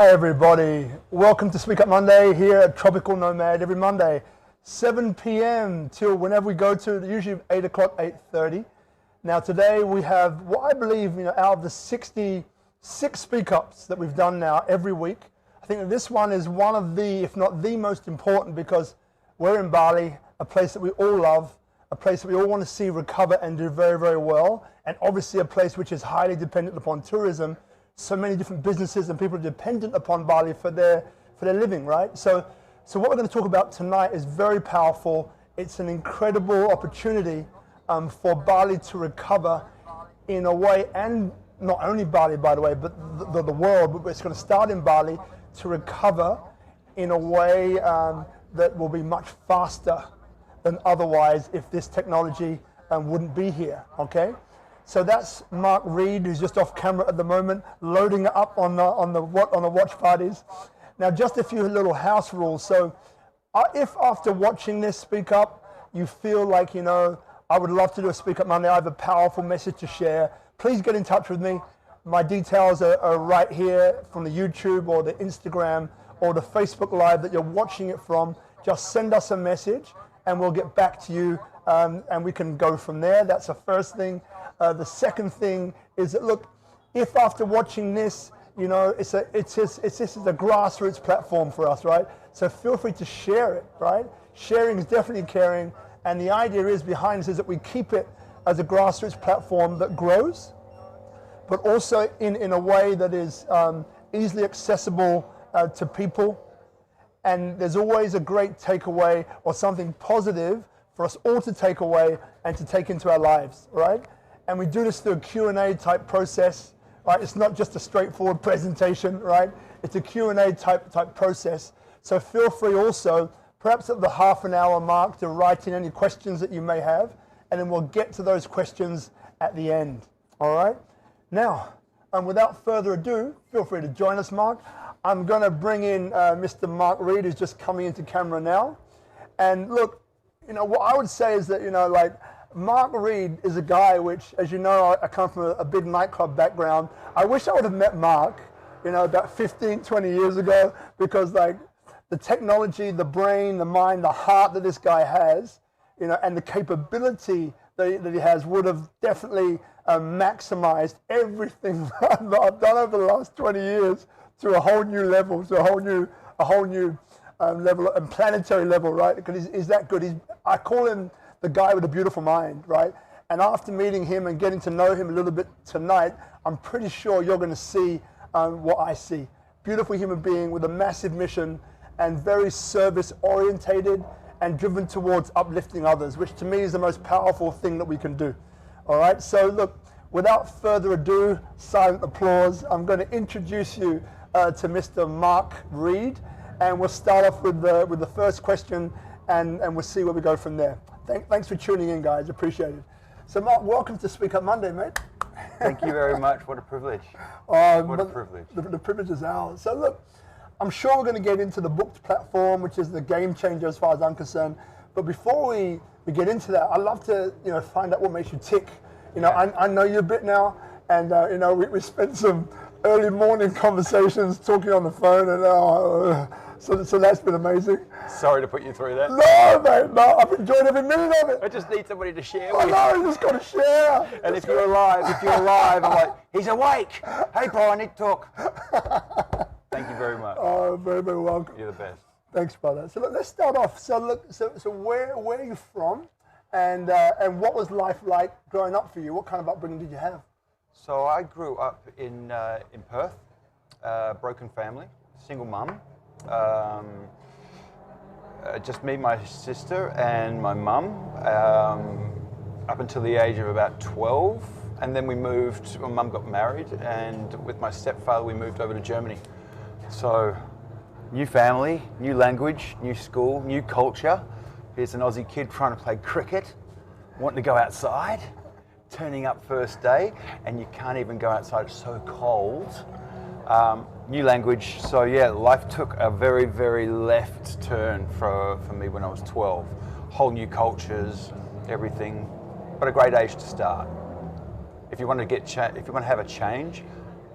Hi everybody, welcome to SpeakuP Monday here at Tropical Nomad every Monday, 7 p.m. till whenever we go to, usually 8 o'clock, 8:30. Now today we have what I believe, out of the 66 SpeakuPs that we've done now every week, I think that this one is one of the, if not the most important, because we're in Bali, a place that we all love, a place that we all want to see recover and do very, very well, and obviously a place which is highly dependent upon tourism. So many different businesses and people are dependent upon Bali for their living, right? So what we're going to talk about tonight is very powerful. It's an incredible opportunity for Bali to recover in a way, and not only Bali, by the way, but the world. But it's going to start in Bali to recover in a way that will be much faster than otherwise if this technology wouldn't be here, okay? So that's Mark Reed, who's just off camera at the moment, loading it up on the watch parties. Now, just a few little house rules. So, if after watching this SpeakuP, you feel like I would love to do a SpeakuP Monday, I have a powerful message to share, please get in touch with me. My details are right here from the YouTube or the Instagram or the Facebook Live that you're watching it from. Just send us a message, and we'll get back to you, and we can go from there. That's the first thing. The second thing is that, look, if after watching this, this is a grassroots platform for us, right? So feel free to share it, right? Sharing is definitely caring, and the idea is behind this is that we keep it as a grassroots platform that grows, but also in a way that is easily accessible to people. And there's always a great takeaway or something positive for us all to take away and to take into our lives, right? And we do this through a Q&A type process, right? It's not just a straightforward presentation, right? It's a Q&A type process. So feel free also, perhaps at the half an hour mark, to write in any questions that you may have, and then we'll get to those questions at the end, all right? Now, without further ado, feel free to join us, Mark. I'm going to bring in Mr. Mark Reed, who's just coming into camera now. And look, what I would say is that, Mark Reed is a guy which, as you know, I come from a big nightclub background. I wish I would have met Mark, about 15, 20 years ago, because the technology, the brain, the mind, the heart that this guy has, and the capability that he has would have definitely maximized everything that I've done over the last 20 years to a whole new level, to a whole new level, and planetary level, right? Because he's that good. I call him the guy with a beautiful mind, right? And after meeting him and getting to know him a little bit tonight, I'm pretty sure you're going to see what I see. Beautiful human being with a massive mission and very service orientated and driven towards uplifting others, which to me is the most powerful thing that we can do. All right, so look, without further ado, silent applause, I'm going to introduce you to Mr. Mark Reed, and we'll start off with the first question, and we'll see where we go from there. Thanks for tuning in, guys. Appreciate it. So, Mark, welcome to SpeakuP Monday, mate. Thank you very much. What a privilege. What a privilege. The privilege is ours. So, look, I'm sure we're going to get into the booked platform, which is the game changer as far as I'm concerned. But before we get into that, I'd love to find out what makes you tick. I know you a bit now, and we spent some early morning conversations talking on the phone, and so that's been amazing. Sorry to put you through that. No, mate, no, I've enjoyed every minute of it. I just need somebody to share with. I know, you just got to share. And if you're alive, I'm like, he's awake. Hey, Bonnick, talk. Thank you very much. Oh, very, very welcome. You're the best. Thanks, brother. So look, let's start off. So look, so where are you from, and what was life like growing up for you? What kind of upbringing did you have? So I grew up in Perth, broken family, single mum. Just me, my sister, and my mum, up until the age of about 12. And then we moved, my mum got married, and with my stepfather, we moved over to Germany. So, new family, new language, new school, new culture. Here's an Aussie kid trying to play cricket, wanting to go outside, turning up first day, and you can't even go outside, it's so cold. New language, so yeah, life took a very, very left turn for me when I was 12. Whole new cultures, everything, but a great age to start. If you want to have a change,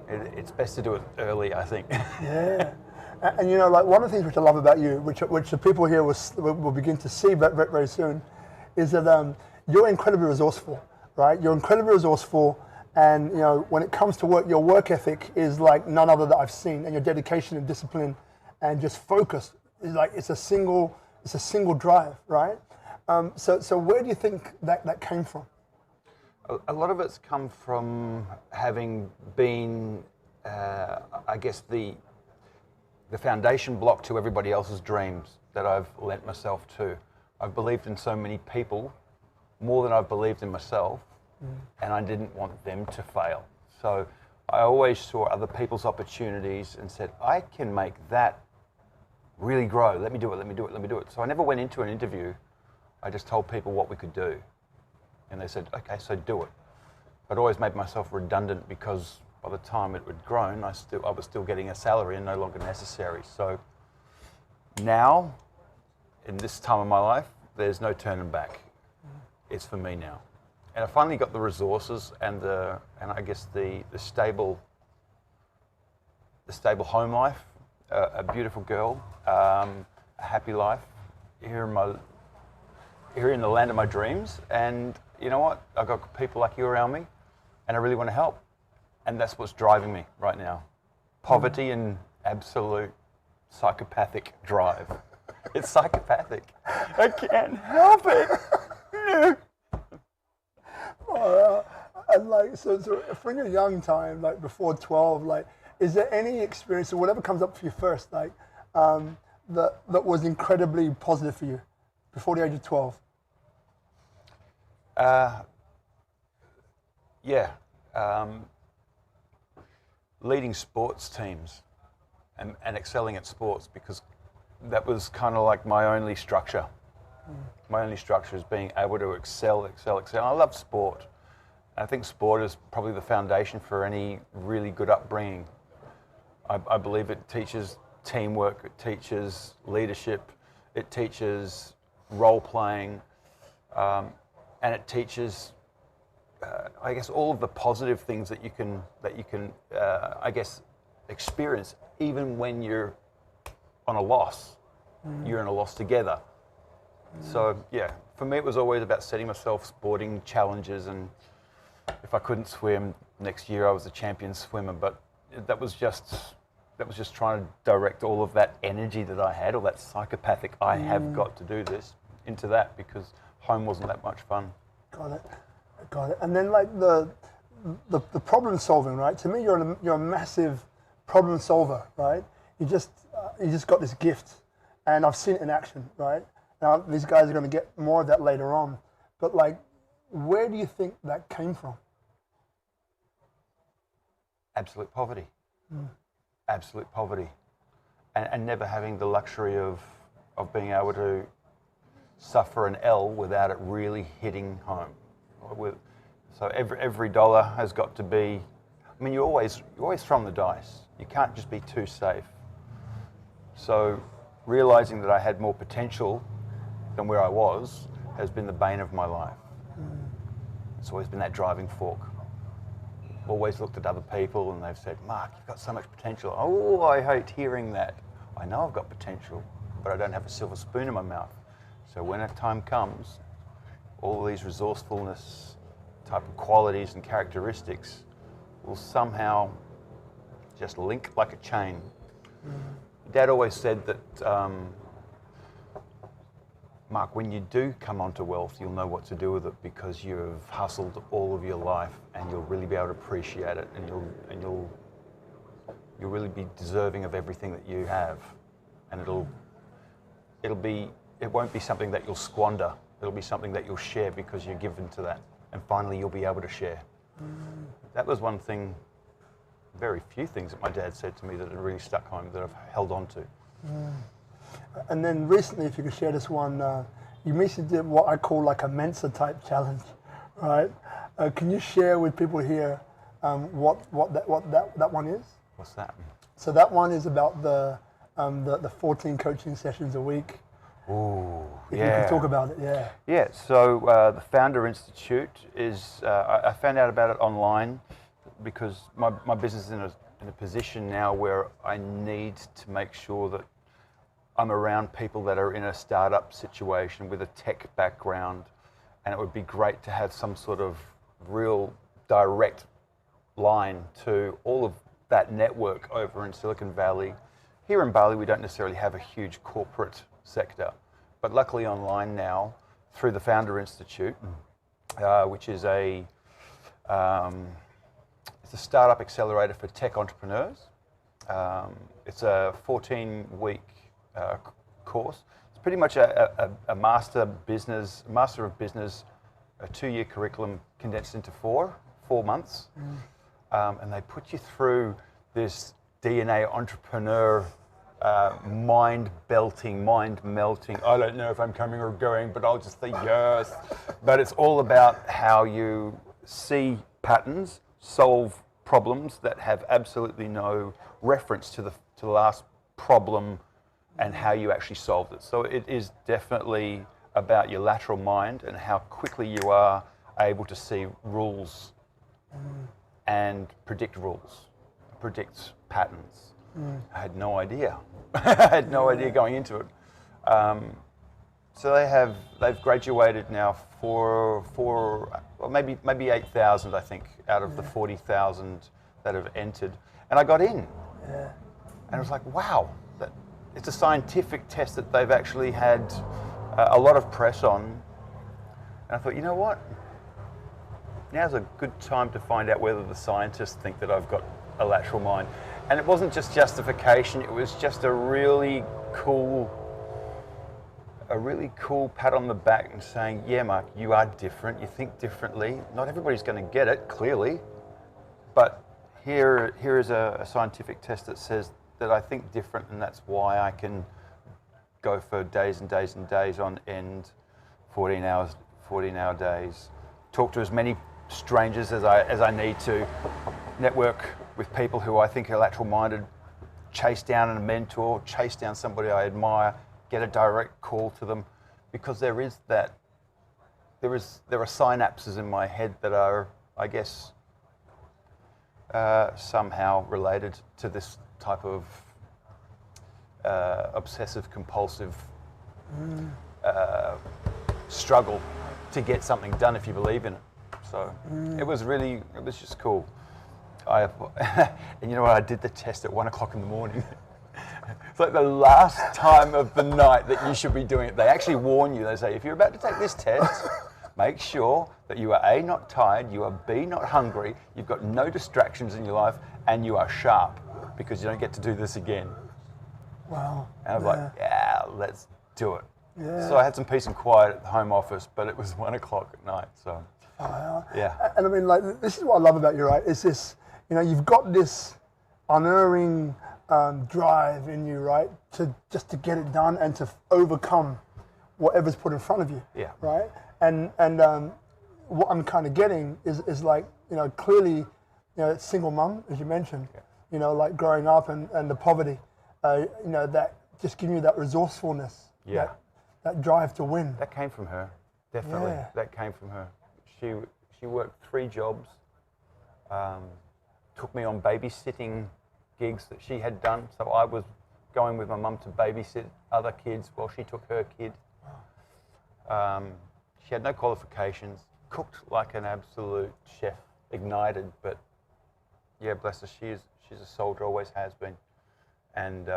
It's best to do it early, I think. Yeah. And you know, like one of the things which I love about you, which the people here will begin to see very, very soon, is that you're incredibly resourceful, right? You're incredibly resourceful, and you know, when it comes to work, your work ethic is like none other that I've seen, and your dedication and discipline, and just focus is like it's a single drive, right? So where do you think that came from? A lot of it's come from having been, I guess, the foundation block to everybody else's dreams that I've lent myself to. I've believed in so many people more than I've believed in myself, and I didn't want them to fail. So I always saw other people's opportunities and said, I can make that really grow. Let me do it, let me do it, let me do it. So I never went into an interview. I just told people what we could do. And they said, okay, so do it. I'd always made myself redundant because by the time it had grown, I was still getting a salary and no longer necessary. So now, in this time of my life, there's no turning back. It's for me now. And I finally got the resources and I guess the stable home life, a beautiful girl, a happy life here in the land of my dreams. And you know what? I've got people like you around me, and I really want to help. And that's what's driving me right now. Poverty and absolute psychopathic drive. It's psychopathic. I can't help it. And like, so from your young time, like before 12, like, is there any experience or whatever comes up for you first, like, that was incredibly positive for you before the age of 12? Yeah. Leading sports teams and excelling at sports, because that was kind of like my only structure. My only structure is being able to excel. I love sport. I think sport is probably the foundation for any really good upbringing. I believe it teaches teamwork, it teaches leadership, it teaches role playing, and it teaches, I guess, all of the positive things that you can, I guess, experience even when you're on a loss. You're in a loss together. So yeah, for me it was always about setting myself sporting challenges, and if I couldn't swim next year I was a champion swimmer, but that was just trying to direct all of that energy that I had, all that psychopathic I have got to do this, into that, because home wasn't that much fun. Got it. And then like the problem solving, right? To me you're a massive problem solver, right? You just got this gift, and I've seen it in action, right? Now, these guys are going to get more of that later on. But, like, where do you think that came from? Absolute poverty. Absolute poverty. And never having the luxury of being able to suffer an L without it really hitting home. So every dollar has got to be, I mean, you're always throwing the dice. You can't just be too safe. So realizing that I had more potential than where I was has been the bane of my life. It's always been that driving fork. Always looked at other people and they've said, Mark, you've got so much potential. Oh, I hate hearing that. I know I've got potential, but I don't have a silver spoon in my mouth. So when a time comes, all these resourcefulness type of qualities and characteristics will somehow just link like a chain. Dad always said that, Mark, when you do come onto wealth, you'll know what to do with it, because you've hustled all of your life, and you'll really be able to appreciate it, and you'll really be deserving of everything that you have, and it won't be something that you'll squander. It'll be something that you'll share because you're given to that, and finally you'll be able to share. That was one thing, very few things that my dad said to me that had really stuck home, that I've held on to. And then recently, if you could share this one, you recently did what I call like a Mensa type challenge, right? Can you share with people here what that one is? What's that? So that one is about the 14 coaching sessions a week. Ooh, if you could talk about it, yeah. Yeah, so the Foundr Institute is, I found out about it online. because my business is in a position now where I need to make sure that I'm around people that are in a startup situation with a tech background, and it would be great to have some sort of real direct line to all of that network over in Silicon Valley. Here in Bali, we don't necessarily have a huge corporate sector, but luckily online now, through the Foundr Institute, which is it's a startup accelerator for tech entrepreneurs. It's a 14-week course. It's pretty much a master of business, a 2-year curriculum condensed into four months. And they put you through this DNA entrepreneur mind melting. I don't know if I'm coming or going, but I'll just say yes. But it's all about how you see patterns, solve problems that have absolutely no reference to the last problem and how you actually solved it. So it is definitely about your lateral mind and how quickly you are able to see rules and predict patterns. I had no idea. I had no idea going into it. So they've graduated now for well, maybe 8,000, I think, out of the 40,000 that have entered. And I got in. Yeah. And I was like, wow, it's a scientific test that they've actually had a lot of press on. And I thought, you know what? Now's a good time to find out whether the scientists think that I've got a lateral mind. And it wasn't just justification, it was just a really cool pat on the back and saying, yeah, Mark, you are different, you think differently. Not everybody's going to get it, clearly, but here is a scientific test that says that I think different, and that's why I can go for days and days and days on end, 14-hour days, talk to as many strangers as I need to, network with people who I think are lateral-minded, chase down a mentor, chase down somebody I admire, get a direct call to them, because there are synapses in my head that are, I guess, somehow related to this type of obsessive-compulsive struggle to get something done if you believe in it. So it was just cool. And you know what? I did the test at 1 o'clock in the morning. It's like the last time of the night that you should be doing it. They actually warn you. They say, if you're about to take this test, make sure that you are A, not tired, you are B, not hungry, you've got no distractions in your life, and you are sharp, because you don't get to do this again. Wow. And I was like, yeah, let's do it. Yeah. So I had some peace and quiet at the home office, but it was 1 o'clock at night. So, yeah. And I mean, like, this is what I love about you, right? It's this, you know, you've got this unerring drive in you, right? Just to get it done and to overcome whatever's put in front of you. Yeah. Right? And what I'm kind of getting is like, you know, clearly, you know, single mum, as you mentioned, you know, like growing up and the poverty, you know, that just giving you that resourcefulness, that drive to win. That came from her, definitely. Yeah. That came from her. She worked 3 jobs, took me on babysitting gigs that she had done. So I was going with my mum to babysit other kids while she took her kid. She had no qualifications, cooked like an absolute chef, ignited, but yeah, bless her, she's a soldier, always has been. And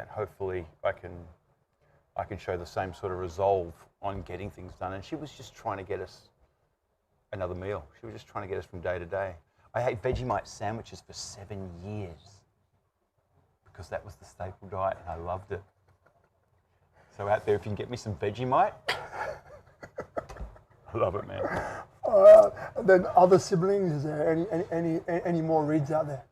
hopefully I can show the same sort of resolve on getting things done. And she was just trying to get us another meal. She was just trying to get us from day to day. I ate Vegemite sandwiches for 7 years because that was the staple diet and I loved it. So out there, if you can get me some Vegemite, I love it, man. Then other siblings, is there any more Reeds out there?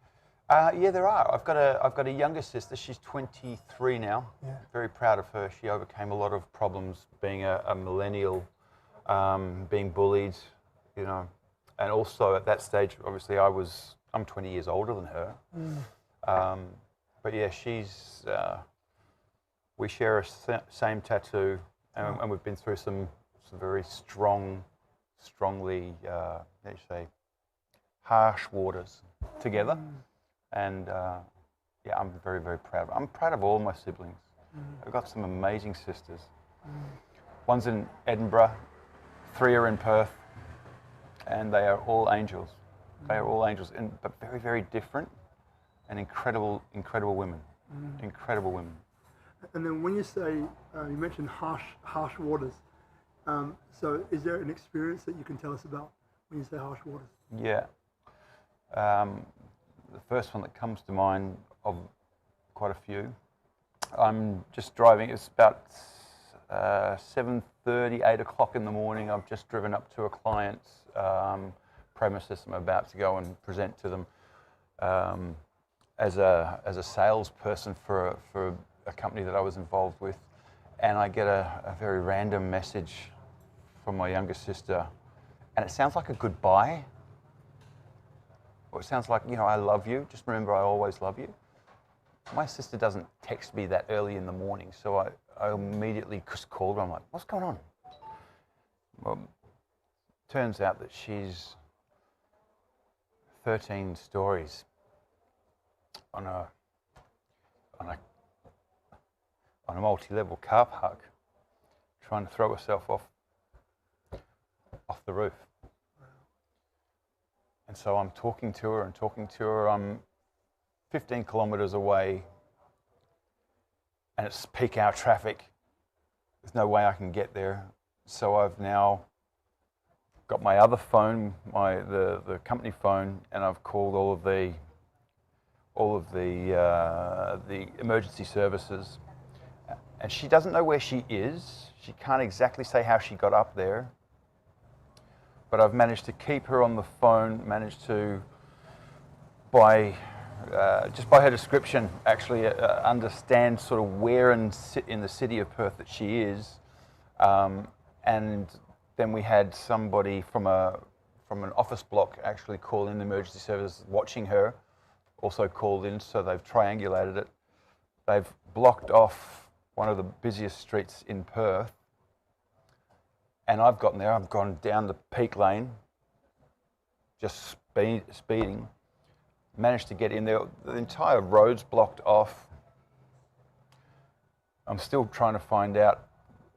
Yeah, there are. I've got a younger sister. She's 23 now. Yeah. Very proud of her. She overcame a lot of problems being a millennial, being bullied, you know, and also at that stage, obviously, I'm 20 years older than her. But yeah, we share a same tattoo, and we've been through some very strongly, how do you say, harsh waters together. And yeah, I'm very, very proud. I'm proud of all my siblings. I've got some amazing sisters. One's in Edinburgh, 3 are in Perth, and they are all angels. They are all angels, but very, very different and incredible, incredible women. Incredible women. And then when you say, you mentioned harsh waters, so is there an experience that you can tell us about when you say harsh waters? Yeah. The first one that comes to mind of quite a few, I'm just driving, it's about 7:30, 8 o'clock in the morning. I've just driven up to a client's premises. I'm about to go and present to them as a salesperson for a company that I was involved with, and I get a very random message from my younger sister, and it sounds like a goodbye, or it sounds like, you know, I love you, just remember I always love you. My sister doesn't text me that early in the morning, so I immediately just called her. I'm like, what's going on? Well, turns out that she's 13 stories on a multi-level car park, trying to throw herself off the roof. And so I'm talking to her. I'm 15 kilometres away, and it's peak hour traffic. There's no way I can get there. So I've now got my other phone, the company phone, and I've called all of the emergency services. And she doesn't know where she is. She can't exactly say how she got up there. But I've managed to keep her on the phone, managed to, just by her description, actually understand sort of where in the city of Perth that she is. And then we had somebody from an office block actually call in the emergency service watching her, also called in, so they've triangulated it. They've blocked off one of the busiest streets in Perth, and I've gotten there. I've gone down the peak lane, just speeding, managed to get in there. The entire road's blocked off. I'm still trying to find out,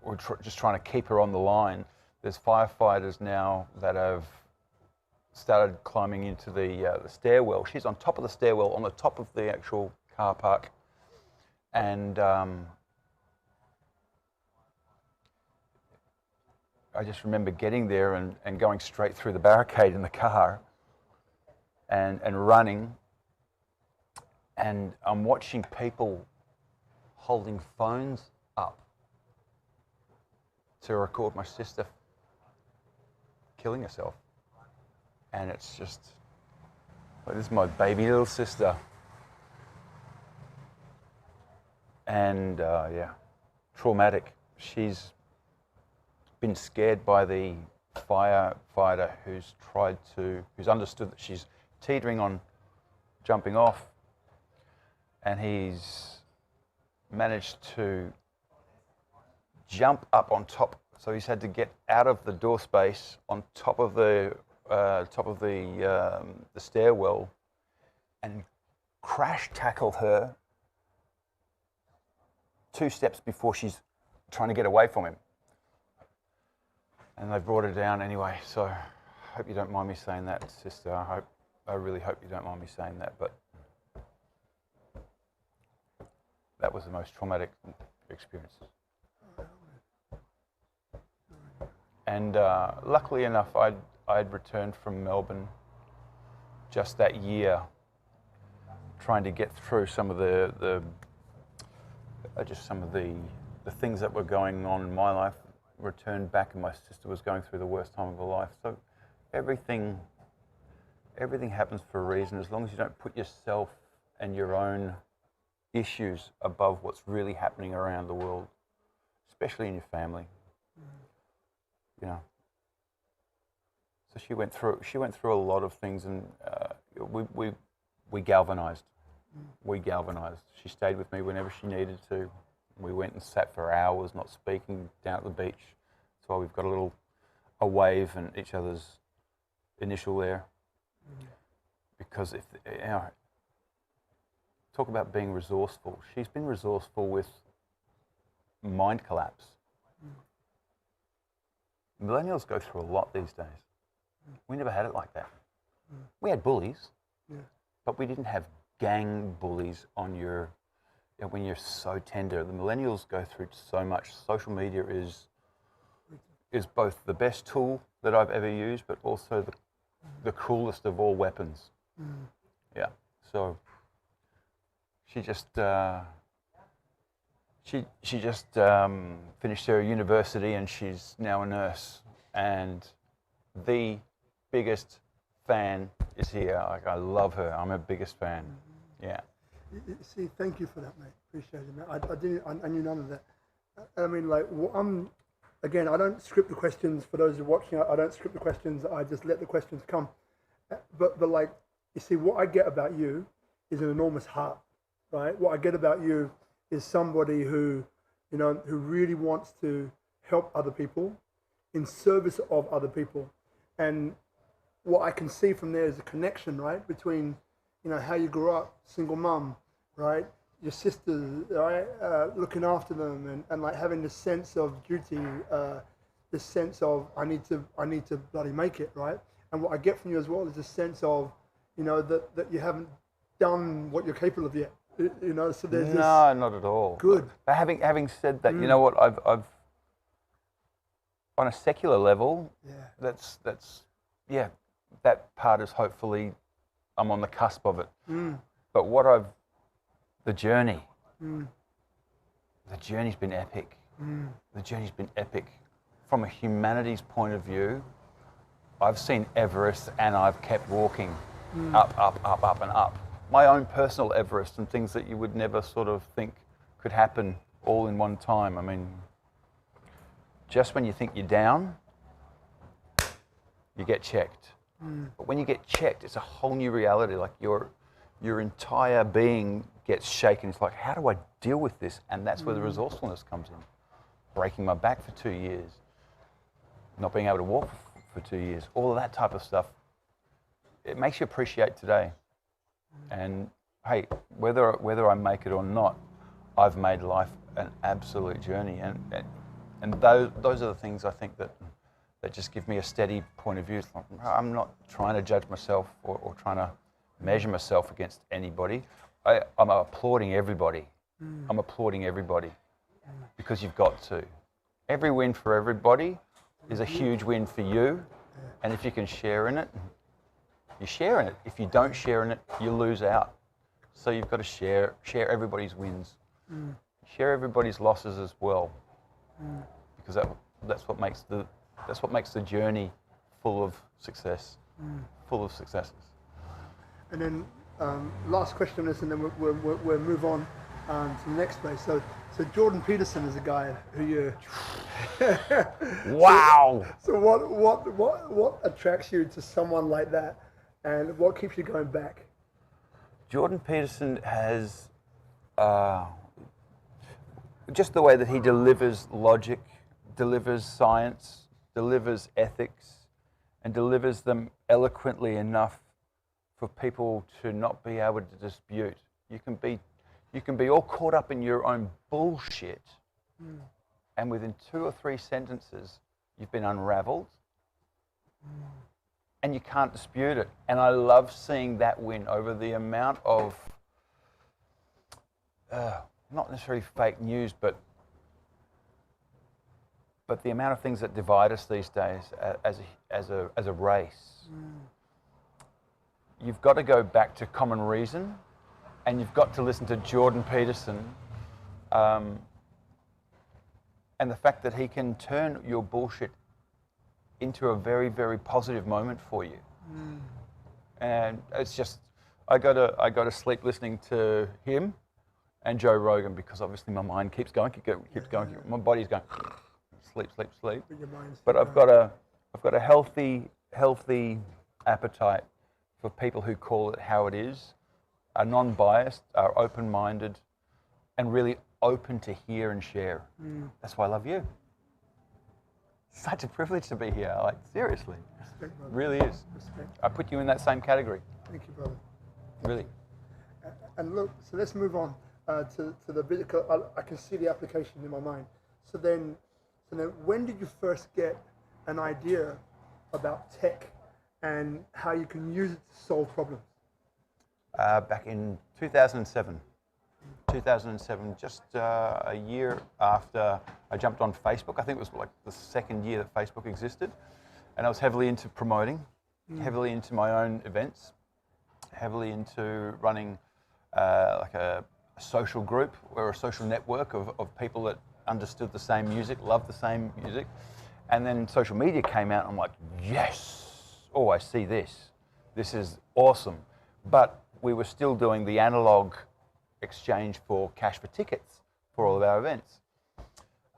or just trying to keep her on the line. There's firefighters now that have started climbing into the stairwell. She's on top of the stairwell, on the top of the actual car park, and I just remember getting there and going straight through the barricade in the car and running, and I'm watching people holding phones up to record my sister killing herself. And it's just, like, this is my baby little sister. And yeah, traumatic. She's been scared by the firefighter who's understood that she's teetering on jumping off, and he's managed to jump up on top. So he's had to get out of the door space on top of the stairwell and crash tackled her 2 steps before she's trying to get away from him. And they brought her down anyway. So I hope you don't mind me saying that, sister. I really hope you don't mind me saying that, but that was the most traumatic experience. And luckily enough, I'd returned from Melbourne just that year, trying to get through some of the things that were going on in my life. Returned back, and my sister was going through the worst time of her life. So everything happens for a reason. As long as you don't put yourself and your own issues above what's really happening around the world, especially in your family. You know. So she went through a lot of things, and we galvanized. We galvanized. She stayed with me whenever she needed to. We went and sat for hours, not speaking, down at the beach. That's why we've got a wave and each other's initial there. Because if talk about being resourceful, she's been resourceful with mind collapse. Millennials go through a lot these days. We never had it like that. We had bullies, but we didn't have gang bullies on your, when you're so tender. The millennials go through so much. Social media is both the best tool that I've ever used, but also the cruelest of all weapons. Yeah. So she just she just finished her university, and she's now a nurse. And the biggest fan is here. Like, I love her. I'm her biggest fan. Yeah. See, thank you for that, mate. Appreciate it, mate. I knew none of that. I mean, like, again, I don't script the questions. For those who are watching, I don't script the questions. I just let the questions come. But like, you see, what I get about you is an enormous heart, right? What I get about you is somebody who, you know, who really wants to help other people in service of other people. And what I can see from there is a connection, right, between, you know, how you grew up, single mum, right, your sisters, right, looking after them, and like having this sense of duty, this sense of I need to bloody make it, right. And what I get from you as well is this sense of, you know, that you haven't done what you're capable of yet, you know. So there's no, not at all. Good. But having said that, you know what, I've on a secular level, that's that part is hopefully I'm on the cusp of it. But the journey's been epic. The journey's been epic. From a humanity's point of view, I've seen Everest and I've kept walking up, up, up, up and up. My own personal Everest, and things that you would never sort of think could happen all in one time. I mean, just when you think you're down, you get checked. But when you get checked, it's a whole new reality. Like your entire being gets shaken. It's like, how do I deal with this? And that's where the resourcefulness comes in. Breaking my back for 2 years, not being able to walk for 2 years, all of that type of stuff. It makes you appreciate today. And hey, whether I make it or not, I've made life an absolute journey. And those are the things I think that just give me a steady point of view. It's like, I'm not trying to judge myself or trying to measure myself against anybody. I'm applauding everybody. I'm applauding everybody because you've got to. Every win for everybody is a huge win for you. And if you can share in it, you share in it. If you don't share in it, you lose out. So you've got to share everybody's wins. Share everybody's losses as well. Because that's what makes the journey full of success, full of successes. And then last question on this, and then we'll move on to the next place. So Jordan Peterson is a guy who you. Wow. So what attracts you to someone like that, and what keeps you going back? Jordan Peterson has just the way that he delivers logic, delivers science, delivers ethics, and delivers them eloquently enough for people to not be able to dispute. You can be all caught up in your own bullshit, and within 2 or 3 sentences, you've been unraveled, and you can't dispute it. And I love seeing that win over the amount of, not necessarily fake news, but the amount of things that divide us these days as a race. You've got to go back to common reason, and you've got to listen to Jordan Peterson, and the fact that he can turn your bullshit into a very, very positive moment for you. And it's just, I go to sleep listening to him and Joe Rogan, because obviously my mind keeps going, my body's going sleep. But I've got a healthy appetite for people who call it how it is, are non-biased, are open-minded, and really open to hear and share. That's why I love you. such a privilege to be here. Like, seriously. Respect, brother. Really is. Respect. I put you in that same category. Thank you, brother. Really. And look, so let's move on to the bit. I can see the application in my mind. So then when did you first get an idea about tech and how you can use it to solve problems? Back in 2007. 2007, just a year after I jumped on Facebook. I think it was like the second year that Facebook existed. And I was heavily into promoting, heavily into my own events, heavily into running like a social group or a social network of people that understood the same music, loved the same music. And then social media came out and I'm like, yes, oh, I see this. This is awesome. But we were still doing the analog exchange for cash for tickets for all of our events.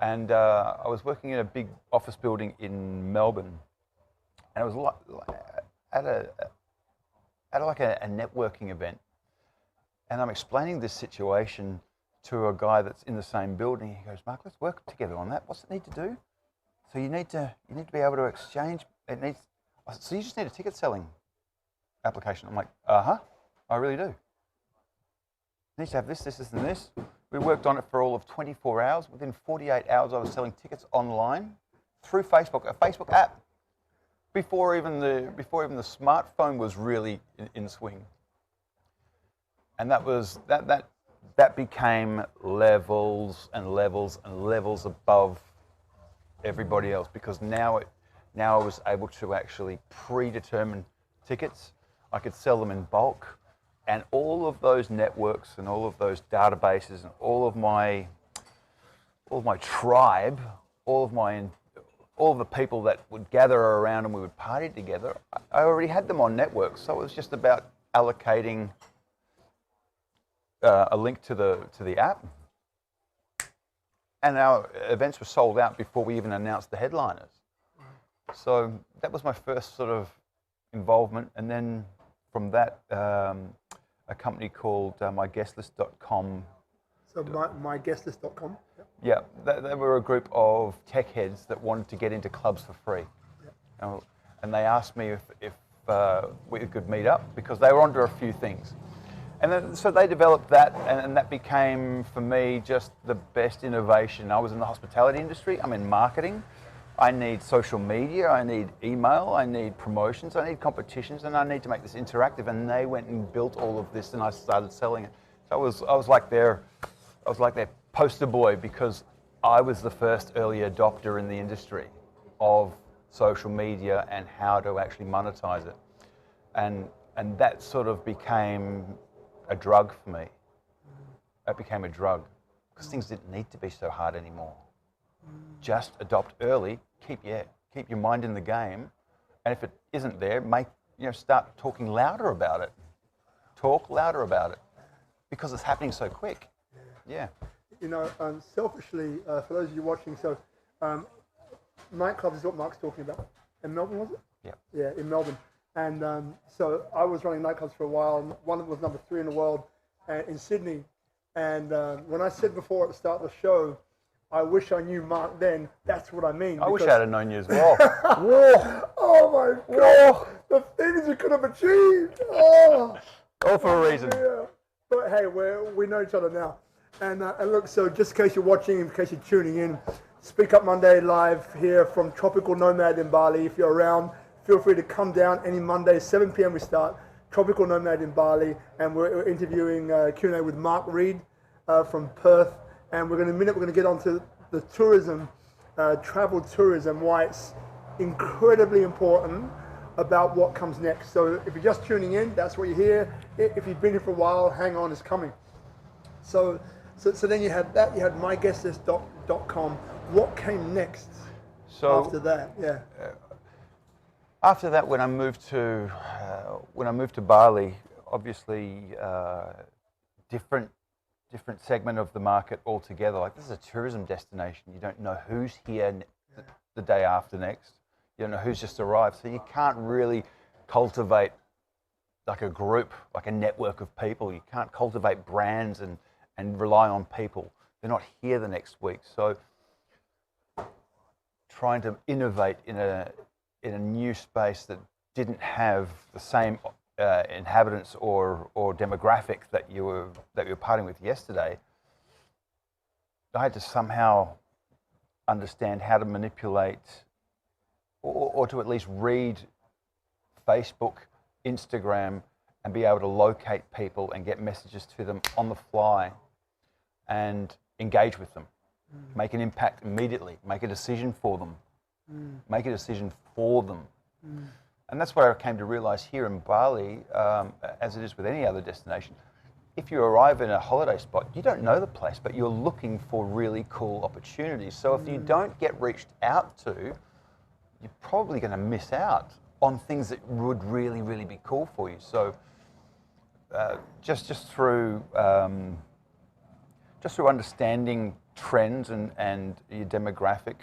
And I was working in a big office building in Melbourne. And it was at a networking event. And I'm explaining this situation to a guy that's in the same building. He goes, Mark, let's work together on that. What's it need to do? So you need to be able to exchange. So you just need a ticket selling application. I'm like, I really do. It needs to have this, and this. We worked on it for all of 24 hours. Within 48 hours, I was selling tickets online through Facebook, a Facebook app, before even the smartphone was really in swing. And that became levels and levels and levels above everybody else, because now I was able to actually predetermine tickets. I could sell them in bulk, and all of those networks and all of those databases and all of my tribe, all of the people that would gather around and we would party together, I already had them on networks. So it was just about allocating a link to the app, and our events were sold out before we even announced the headliners. So that was my first sort of involvement, and then from that, a company called myguestlist.com. So myguestlist.com? Yep. Yeah, they were a group of tech heads that wanted to get into clubs for free. Yep. And they asked me if we could meet up, because they were onto a few things. And then, so they developed that, and that became, for me, just the best innovation. I was in the hospitality industry, I'm in marketing. I need social media, I need email, I need promotions, I need competitions, and I need to make this interactive. And they went and built all of this, and I started selling it. So I was like their poster boy, because I was the first early adopter in the industry of social media and how to actually monetize it. And that sort of became a drug for me. It became a drug, because things didn't need to be so hard anymore. Just adopt early, keep your mind in the game, and if it isn't there, start talking louder about it. Talk louder about it, because it's happening so quick. Yeah. Selfishly, for those of you watching, so nightclubs is what Mark's talking about. In Melbourne, was it? Yeah. Yeah, in Melbourne. And so I was running nightclubs for a while. One was number 3 in the world in Sydney. And when I said before at the start of the show, I wish I knew Mark then, that's what I mean. I wish I had known you as well. Whoa. Oh my God. Whoa. The things you could have achieved. Oh. All for a reason. Yeah. But hey, we know each other now. And look, so just in case you're watching, in case you're tuning in, Speak Up Monday live here from Tropical Nomad in Bali. If you're around, feel free to come down any Monday, 7 p.m. we start, Tropical Nomad in Bali, and we're interviewing Q&A with Mark Reed from Perth, and we're going to get onto the tourism, travel tourism, why it's incredibly important about what comes next. So if you're just tuning in, that's what you hear. If you've been here for a while, hang on, it's coming. So then you had that, you had myguestlist.com. What came next after that? Yeah. After that, when I moved to Bali, obviously different segment of the market altogether. Like, this is a tourism destination. You don't know who's here the day after next. You don't know who's just arrived. So you can't really cultivate like a group, like a network of people. You can't cultivate brands and rely on people. They're not here the next week. So trying to innovate in a new space that didn't have the same inhabitants or demographic that you were partying with yesterday, I had to somehow understand how to manipulate or to at least read Facebook, Instagram, and be able to locate people and get messages to them on the fly and engage with them. Make an impact immediately, make a decision for them, make a decision for them. And that's what I came to realize here in Bali, as it is with any other destination. If you arrive in a holiday spot, you don't know the place, but you're looking for really cool opportunities. So if you don't get reached out to, you're probably going to miss out on things that would really, really be cool for you. So just through understanding trends and your demographic,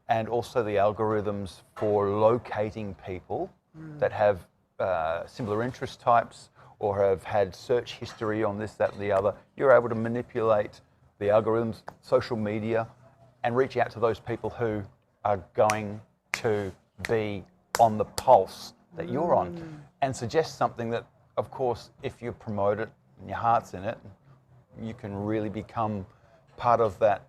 and also the algorithms for locating people that have similar interest types or have had search history on this, that, and the other, you're able to manipulate the algorithms, social media, and reach out to those people who are going to be on the pulse that you're on, and suggest something that, of course, if you promote it and your heart's in it, you can really become part of that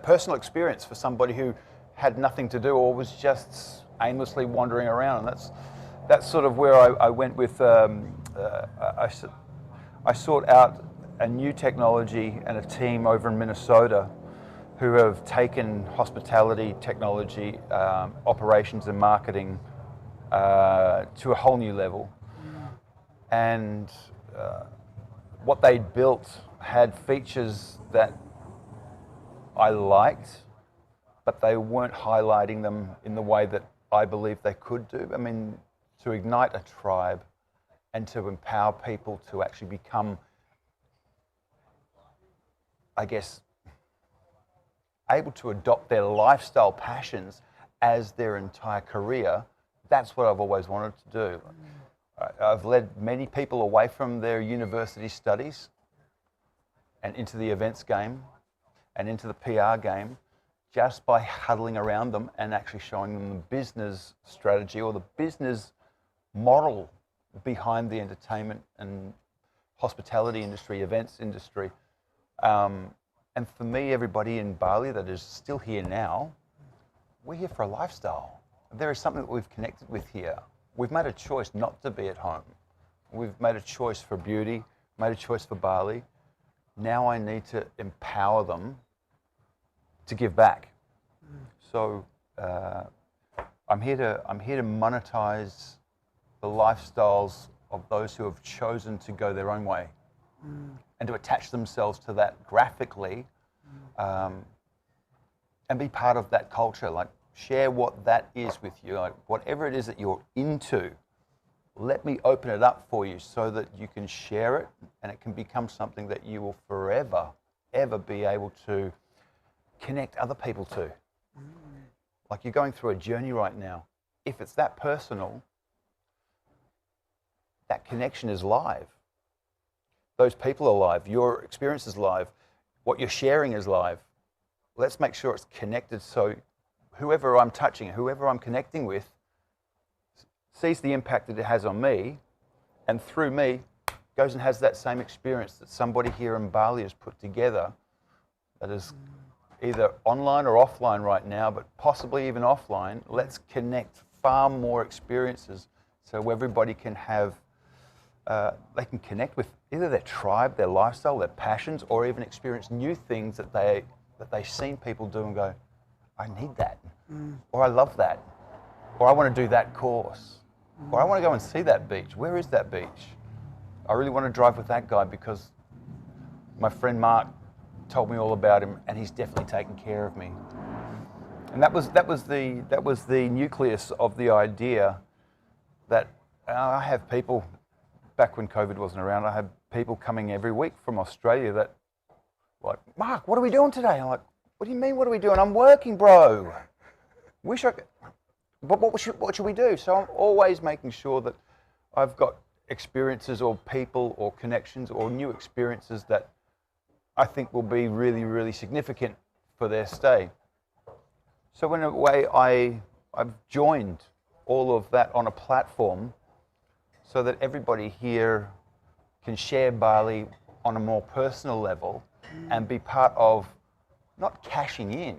personal experience for somebody who had nothing to do or was just aimlessly wandering around. And that's sort of where I went with. I sought out a new technology and a team over in Minnesota who have taken hospitality, technology, operations and marketing to a whole new level. And what they'd built had features that I liked, but they weren't highlighting them in the way that I believe they could do. I mean, to ignite a tribe and to empower people to actually become, I guess, able to adopt their lifestyle passions as their entire career, that's what I've always wanted to do. I've led many people away from their university studies and into the events game and into the PR game just by huddling around them and actually showing them the business strategy or the business model behind the entertainment and hospitality industry, events industry. And for me, everybody in Bali that is still here now, we're here for a lifestyle. There is something that we've connected with here. We've made a choice not to be at home. We've made a choice for beauty, made a choice for Bali. Now I need to empower them to give back. So I'm here to monetize the lifestyles of those who have chosen to go their own way and to attach themselves to that graphically and be part of that culture. Like, share what that is with you. Like, whatever it is that you're into, let me open it up for you so that you can share it and it can become something that you will forever, ever be able to connect other people to. Like, you're going through a journey right now. If it's that personal, that connection is live. Those people are live. Your experience is live. What you're sharing is live. Let's make sure it's connected so whoever I'm touching, whoever I'm connecting with, sees the impact that it has on me, and through me, goes and has that same experience that somebody here in Bali has put together that is either online or offline right now, but possibly even offline. Let's connect far more experiences so everybody can have, they can connect with either their tribe, their lifestyle, their passions, or even experience new things that they've seen people do and go, I need that, or I love that, or I want to do that course, or I want to go and see that beach. Where is that beach? I really want to drive with that guy because my friend Mark told me all about him, and he's definitely taken care of me. And that was the nucleus of the idea that I have people, back when COVID wasn't around, I had people coming every week from Australia that, like, Mark, what are we doing today? I'm like, what do you mean, what are we doing? I'm working, bro. Wish I could, but what should we do? So I'm always making sure that I've got experiences or people or connections or new experiences that I think will be really, really significant for their stay. So in a way, I've joined all of that on a platform so that everybody here can share Bali on a more personal level and be part of not cashing in,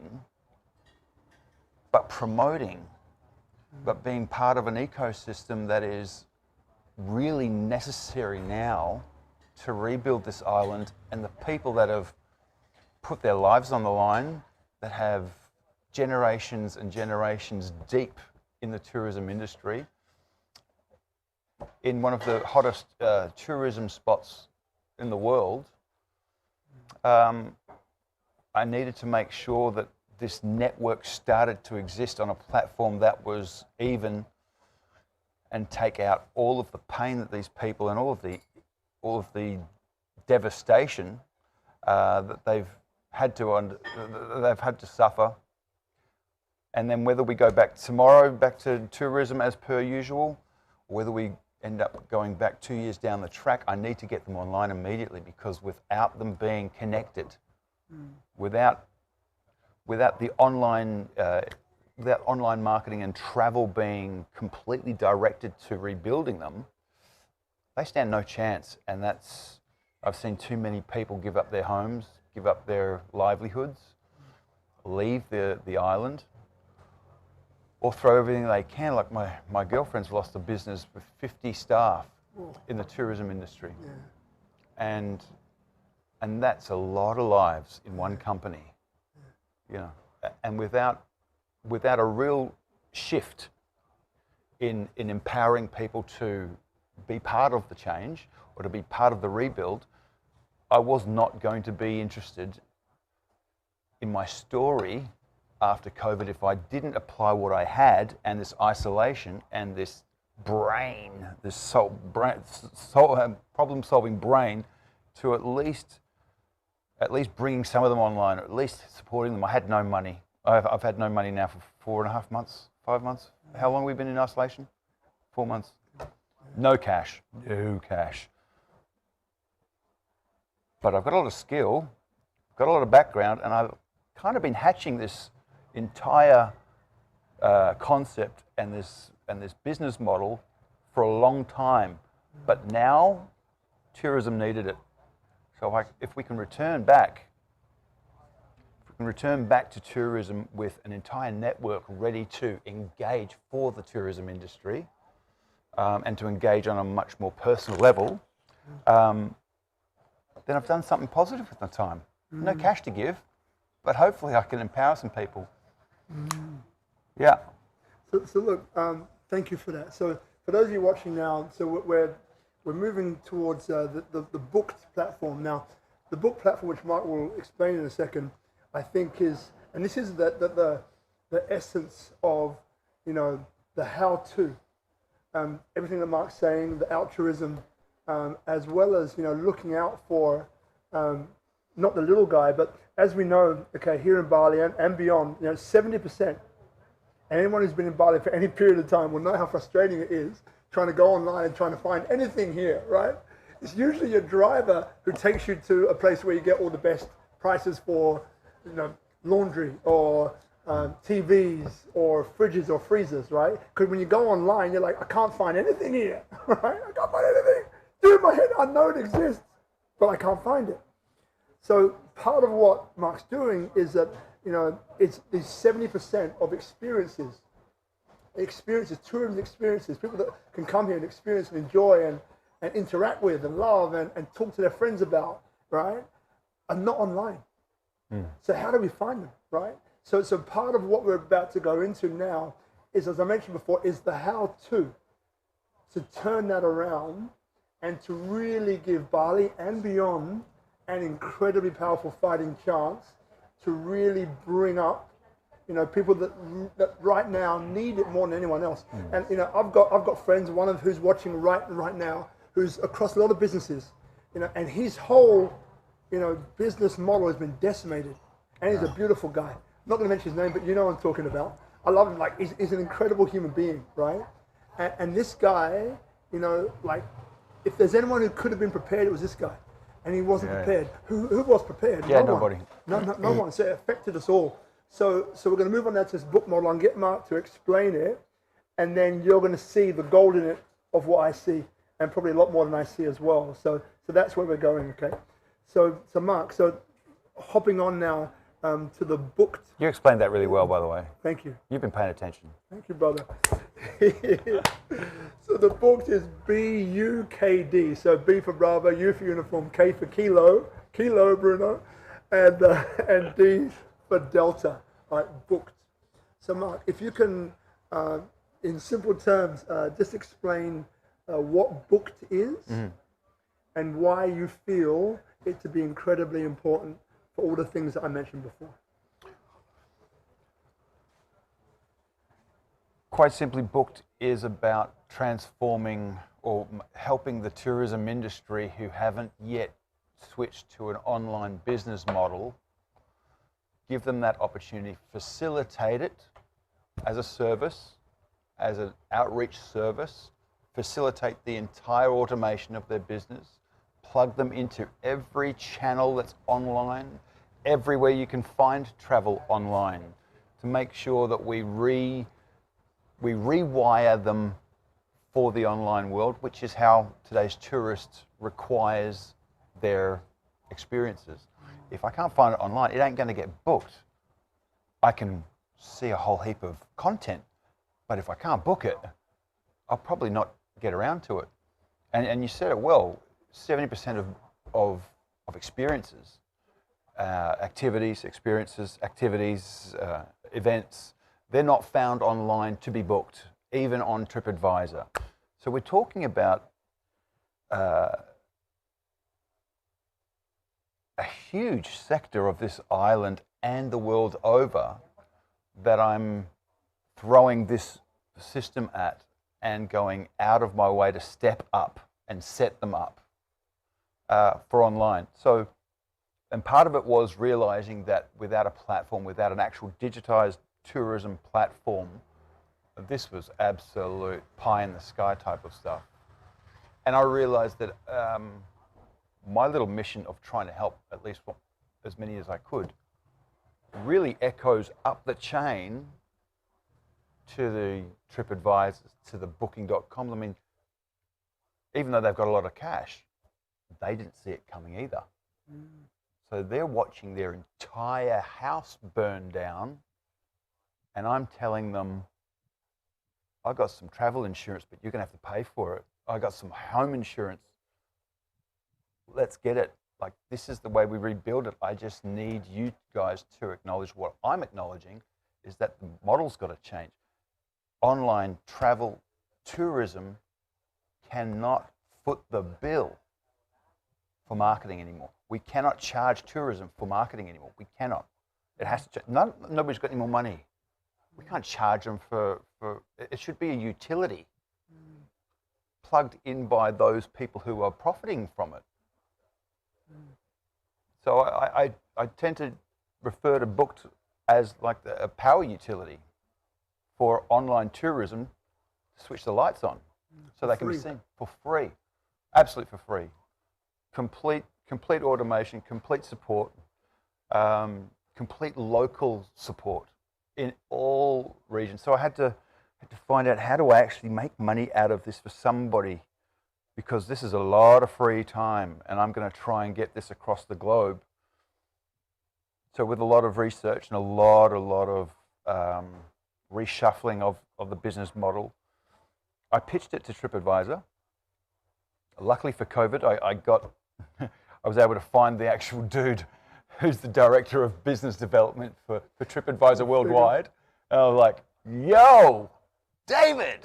but promoting, but being part of an ecosystem that is really necessary now to rebuild this island, and the people that have put their lives on the line, that have generations and generations deep in the tourism industry, in one of the hottest tourism spots in the world. I needed to make sure that this network started to exist on a platform that was even, and take out all of the pain that these people and all of the devastation that they've had to suffer. And then whether we go back tomorrow, back to tourism as per usual, or whether we end up going back 2 years down the track, I need to get them online immediately, because without them being connected, without the online marketing and travel being completely directed to rebuilding them, they stand no chance. And I've seen too many people give up their homes, give up their livelihoods, leave the island, or throw everything they can. Like my girlfriend's lost a business with 50 staff in the tourism industry. Yeah. And that's a lot of lives in one company. You know, and without a real shift in empowering people to be part of the change or to be part of the rebuild, I was not going to be interested in my story after COVID if I didn't apply what I had, and this isolation and this brain, this problem-solving brain, to at least bringing some of them online, or at least supporting them. I had no money. I've had no money now for 4.5 months, 5 months. How long have we been in isolation? 4 months. No cash. But I've got a lot of skill, got a lot of background, and I've kind of been hatching this entire concept and this business model for a long time. But now tourism needed it. So if we can return back to tourism with an entire network ready to engage for the tourism industry, and to engage on a much more personal level, then I've done something positive with my time. No cash to give, but hopefully I can empower some people. Yeah. So look, thank you for that. So for those of you watching now, so we're moving towards the booked platform. Now, the book platform, which Mark will explain in a second, I think is, and this is the essence of, you know, the how-to. Everything that Mark's saying, the altruism, as well as, you know, looking out for not the little guy, but as we know, okay, here in Bali and beyond, you know, 70%, and anyone who's been in Bali for any period of time will know how frustrating it is trying to go online and trying to find anything here, right? It's usually your driver who takes you to a place where you get all the best prices for, you know, laundry or TVs or fridges or freezers, right? Because when you go online, you're like, I can't find anything here, right? I can't find anything. Dude, in my head, I know it exists, but I can't find it. So part of what Mark's doing is that, you know, it's 70% of experiences, tourism experiences, people that can come here and experience and enjoy and interact with and love and talk to their friends about, right, are not online. So how do we find them, right? So part of what we're about to go into now is, as I mentioned before, is the how-to, to turn that around and to really give Bali and beyond an incredibly powerful fighting chance to really bring up, you know, people that right now need it more than anyone else. And, you know, I've got friends, one of who's watching right now, who's across a lot of businesses, you know, and his whole, you know, business model has been decimated. And he's a beautiful guy. I'm not going to mention his name, but you know what I'm talking about. I love him. Like, he's an incredible human being, right? And this guy, you know, like, if there's anyone who could have been prepared, it was this guy. And he wasn't prepared. Who was prepared? Yeah, no nobody. One. No one. So it affected us all. So we're going to move on now to this book model and get Mark to explain it, and then you're going to see the gold in it of what I see, and probably a lot more than I see as well. So that's where we're going, okay? So Mark, hopping on now to the booked. You explained that really well, by the way. Thank you. You've been paying attention. Thank you, brother. So the booked is BUKD. So B for Bravo, U for Uniform, K for Kilo, Bruno, and D for Delta. All right, booked. So Mark, if you can, in simple terms, just explain what booked is and why you feel it to be incredibly important for all the things that I mentioned before. Quite simply, booked is about transforming or helping the tourism industry who haven't yet switched to an online business model, give them that opportunity, facilitate it as a service, as an outreach service, facilitate the entire automation of their business, plug them into every channel that's online, everywhere you can find travel online, to make sure that we rewire them for the online world, which is how today's tourist requires their experiences. If I can't find it online, it ain't going to get booked. I can see a whole heap of content, but if I can't book it, I'll probably not get around to it. And you said it well, 70% of experiences, activities, events, they're not found online to be booked, even on TripAdvisor. So we're talking about a huge sector of this island and the world over that I'm throwing this system at and going out of my way to step up and set them up for online. So, and part of it was realizing that without a platform, without an actual digitized tourism platform, this was absolute pie in the sky type of stuff. And I realized that my little mission of trying to help at least as many as I could really echoes up the chain to the TripAdvisors, to the Booking.com. I mean, even though they've got a lot of cash, they didn't see it coming either. So they're watching their entire house burn down, and I'm telling them, I got some travel insurance, but you're going to have to pay for it. I got some home insurance. Let's get it. Like, this is the way we rebuild it. I just need you guys to acknowledge what I'm acknowledging, is that the model's got to change. Online travel tourism cannot foot the bill for marketing anymore. We cannot charge tourism for marketing anymore. We cannot. It has to. Nobody's got any more money. We can't charge them for. It should be a utility plugged in by those people who are profiting from it. So I tend to refer to booked as like a power utility for online tourism to switch the lights on so they can be seen for free, absolutely for free. Complete automation, complete support, complete local support in all regions. So I had to find out, how do I actually make money out of this for somebody? Because this is a lot of free time, and I'm going to try and get this across the globe. So with a lot of research and a lot of reshuffling of the business model, I pitched it to TripAdvisor. Luckily for COVID, I was able to find the actual dude who's the director of business development for TripAdvisor worldwide. And I was like, yo, David,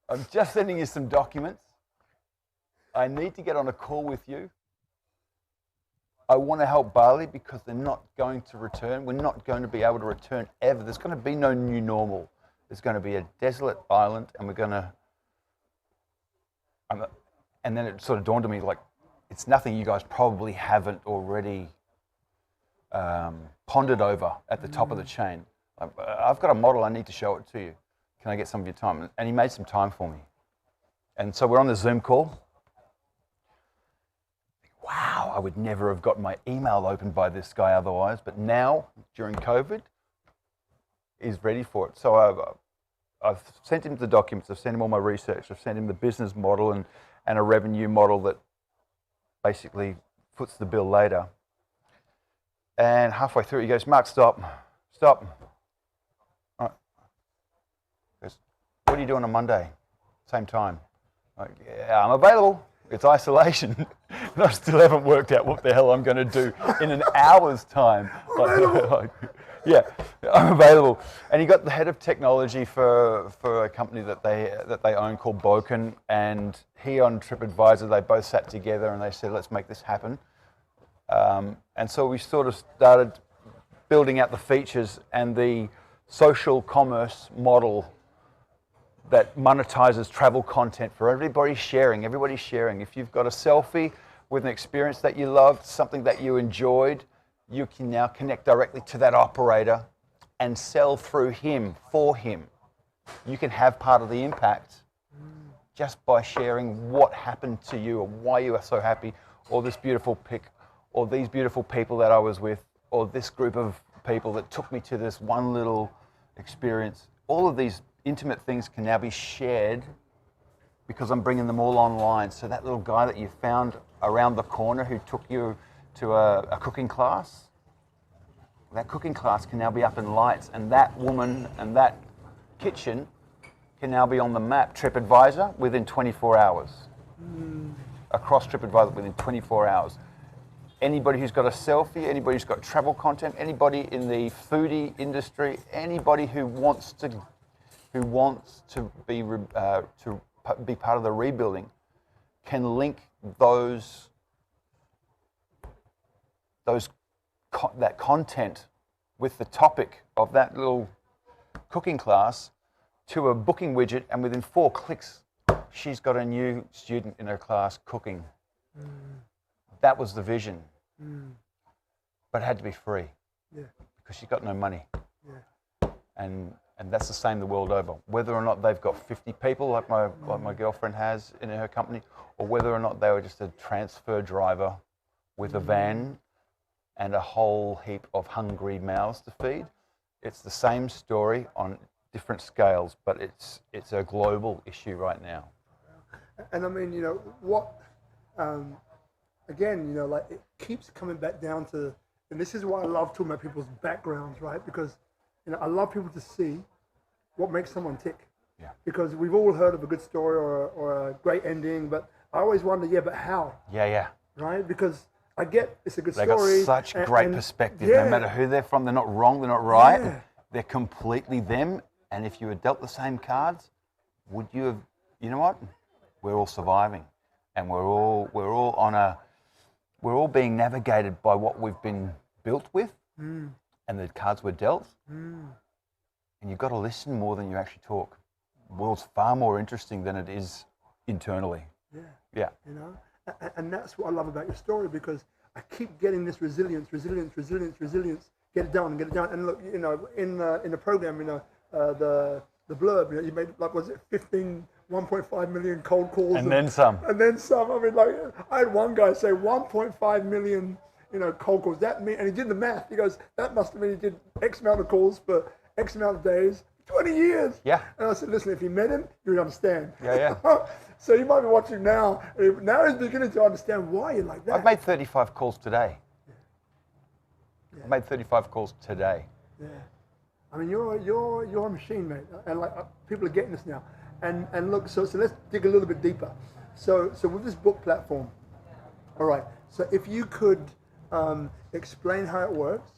I'm just sending you some documents. I need to get on a call with you. I want to help Bali because they're not going to return. We're not going to be able to return ever. There's going to be no new normal. There's going to be a desolate island, and we're going to... And then it sort of dawned on me, like, it's nothing you guys probably haven't already pondered over at the top of the chain. I've got a model, I need to show it to you. Can I get some of your time? And he made some time for me. And so we're on the Zoom call. Wow, I would never have got my email opened by this guy otherwise, but now, during COVID is ready for it. So I've sent him the documents, I've sent him all my research, I've sent him the business model and a revenue model that basically foots the bill later. And halfway through, he goes, Mark, stop. All right. He goes, what are you doing on Monday? Same time. Like, yeah, I'm available. It's isolation. And I still haven't worked out what the hell I'm going to do in an hour's time. Yeah, I'm available. And he got the head of technology for a company that they own called BUKD, and he on TripAdvisor, they both sat together and they said, let's make this happen. And so we sort of started building out the features and the social commerce model that monetizes travel content for everybody sharing. Everybody's sharing. If you've got a selfie with an experience that you loved, something that you enjoyed, you can now connect directly to that operator and sell through him, for him. You can have part of the impact just by sharing what happened to you or why you are so happy, or this beautiful pic, or these beautiful people that I was with, or this group of people that took me to this one little experience. All of these intimate things can now be shared because I'm bringing them all online. So that little guy that you found around the corner who took you to a cooking class, that cooking class can now be up in lights, and that woman and that kitchen can now be on the map, TripAdvisor, within 24 hours. Across TripAdvisor within 24 hours. Anybody who's got a selfie, anybody who's got travel content, anybody in the foodie industry, anybody who wants to be part of the rebuilding, can link that content with the topic of that little cooking class to a booking widget, and within 4 clicks, she's got a new student in her class cooking. That was the vision, but it had to be free because she's got no money. And that's the same the world over. Whether or not they've got 50 people like my girlfriend has in her company, or whether or not they were just a transfer driver with a van and a whole heap of hungry mouths to feed, it's the same story on different scales, but it's a global issue right now. And I mean, what, again, like it keeps coming back down to, and this is why I love talking about people's backgrounds, right? Because I love people to see what makes someone tick. Yeah. Because we've all heard of a good story or a great ending, but I always wonder, but how? Yeah. Right? Because I get it's a good they story. They got such great perspective. No matter who they're from, they're not wrong, they're not right. Yeah. They're completely them. And if you had dealt the same cards, would you have, you know what? We're all surviving. And we're all being navigated by what we've been built with. And the cards were dealt. And you've got to listen more than you actually talk. The world's far more interesting than it is internally. Yeah. And that's what I love about your story, because I keep getting this resilience. Get it done. And look, in the program, the blurb, you made, like, was it 1.5 million cold calls? And then some. And then some. I mean, like, I had one guy say 1.5 million, cold calls. That mean, and he did the math. He goes, that must have mean he did X amount of calls for X amount of days, 20 years. Yeah. And I said, listen, if you met him, you would understand. Yeah. So you might be watching now. Now he's beginning to understand why you're like that. I've made 35 calls today. Yeah. I've made 35 calls today. Yeah. I mean, you're a machine, mate. And like people are getting this now. And look, so let's dig a little bit deeper. So with this book platform, all right. So if you could explain how it works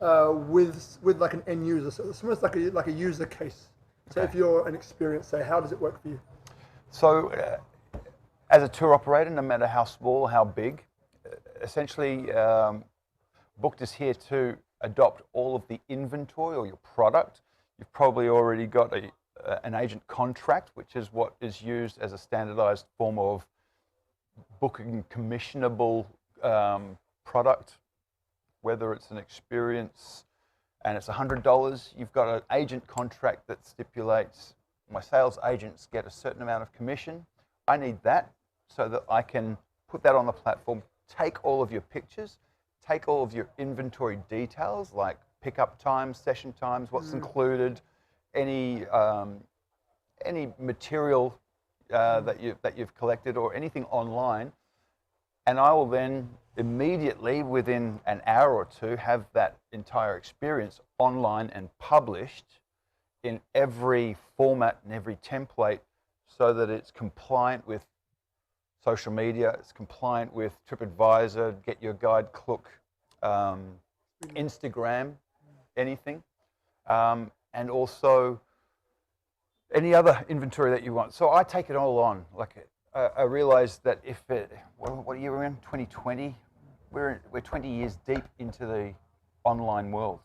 with like an end user, so it's almost like a user case. So if you're an experienced, say, how does it work for you? So as a tour operator, no matter how small, how big, essentially BUKD is here to adopt all of the inventory or your product. You've probably already got an agent contract, which is what is used as a standardized form of booking commissionable product, whether it's an experience and it's $100, you've got an agent contract that stipulates my sales agents get a certain amount of commission. I need that so that I can put that on the platform, take all of your pictures, take all of your inventory details like pickup times, session times, what's included, any material that you've collected or anything online, and I will then immediately, within an hour or two, have that entire experience online and published in every format and every template, so that it's compliant with social media, it's compliant with TripAdvisor, Get Your Guide, Klook, Instagram, anything, and also any other inventory that you want. So I take it all on. Like, I realize that if it, what year we're in? 2020. We're 20 years deep into the online world,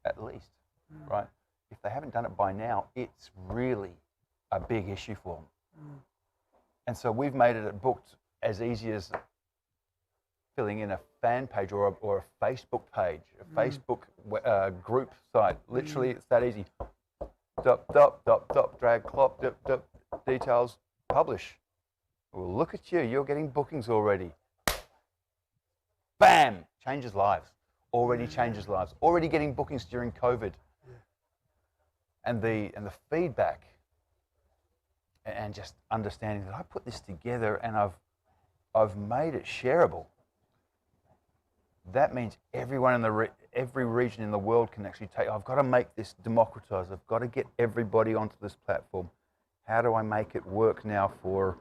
at least, right? If they haven't done it by now, it's really a big issue for them. And so we've made it at Booked as easy as filling in a fan page or a Facebook page, a Facebook group site. Literally, it's that easy. Drag, clop, details, publish. Well, look at you, you're getting bookings already. Bam! Changes lives. Already changes lives. Already getting bookings during COVID. And the feedback and just understanding that I put this together and I've made it shareable. That means everyone in every region in the world can actually take, I've got to make this democratized. I've got to get everybody onto this platform. How do I make it work now for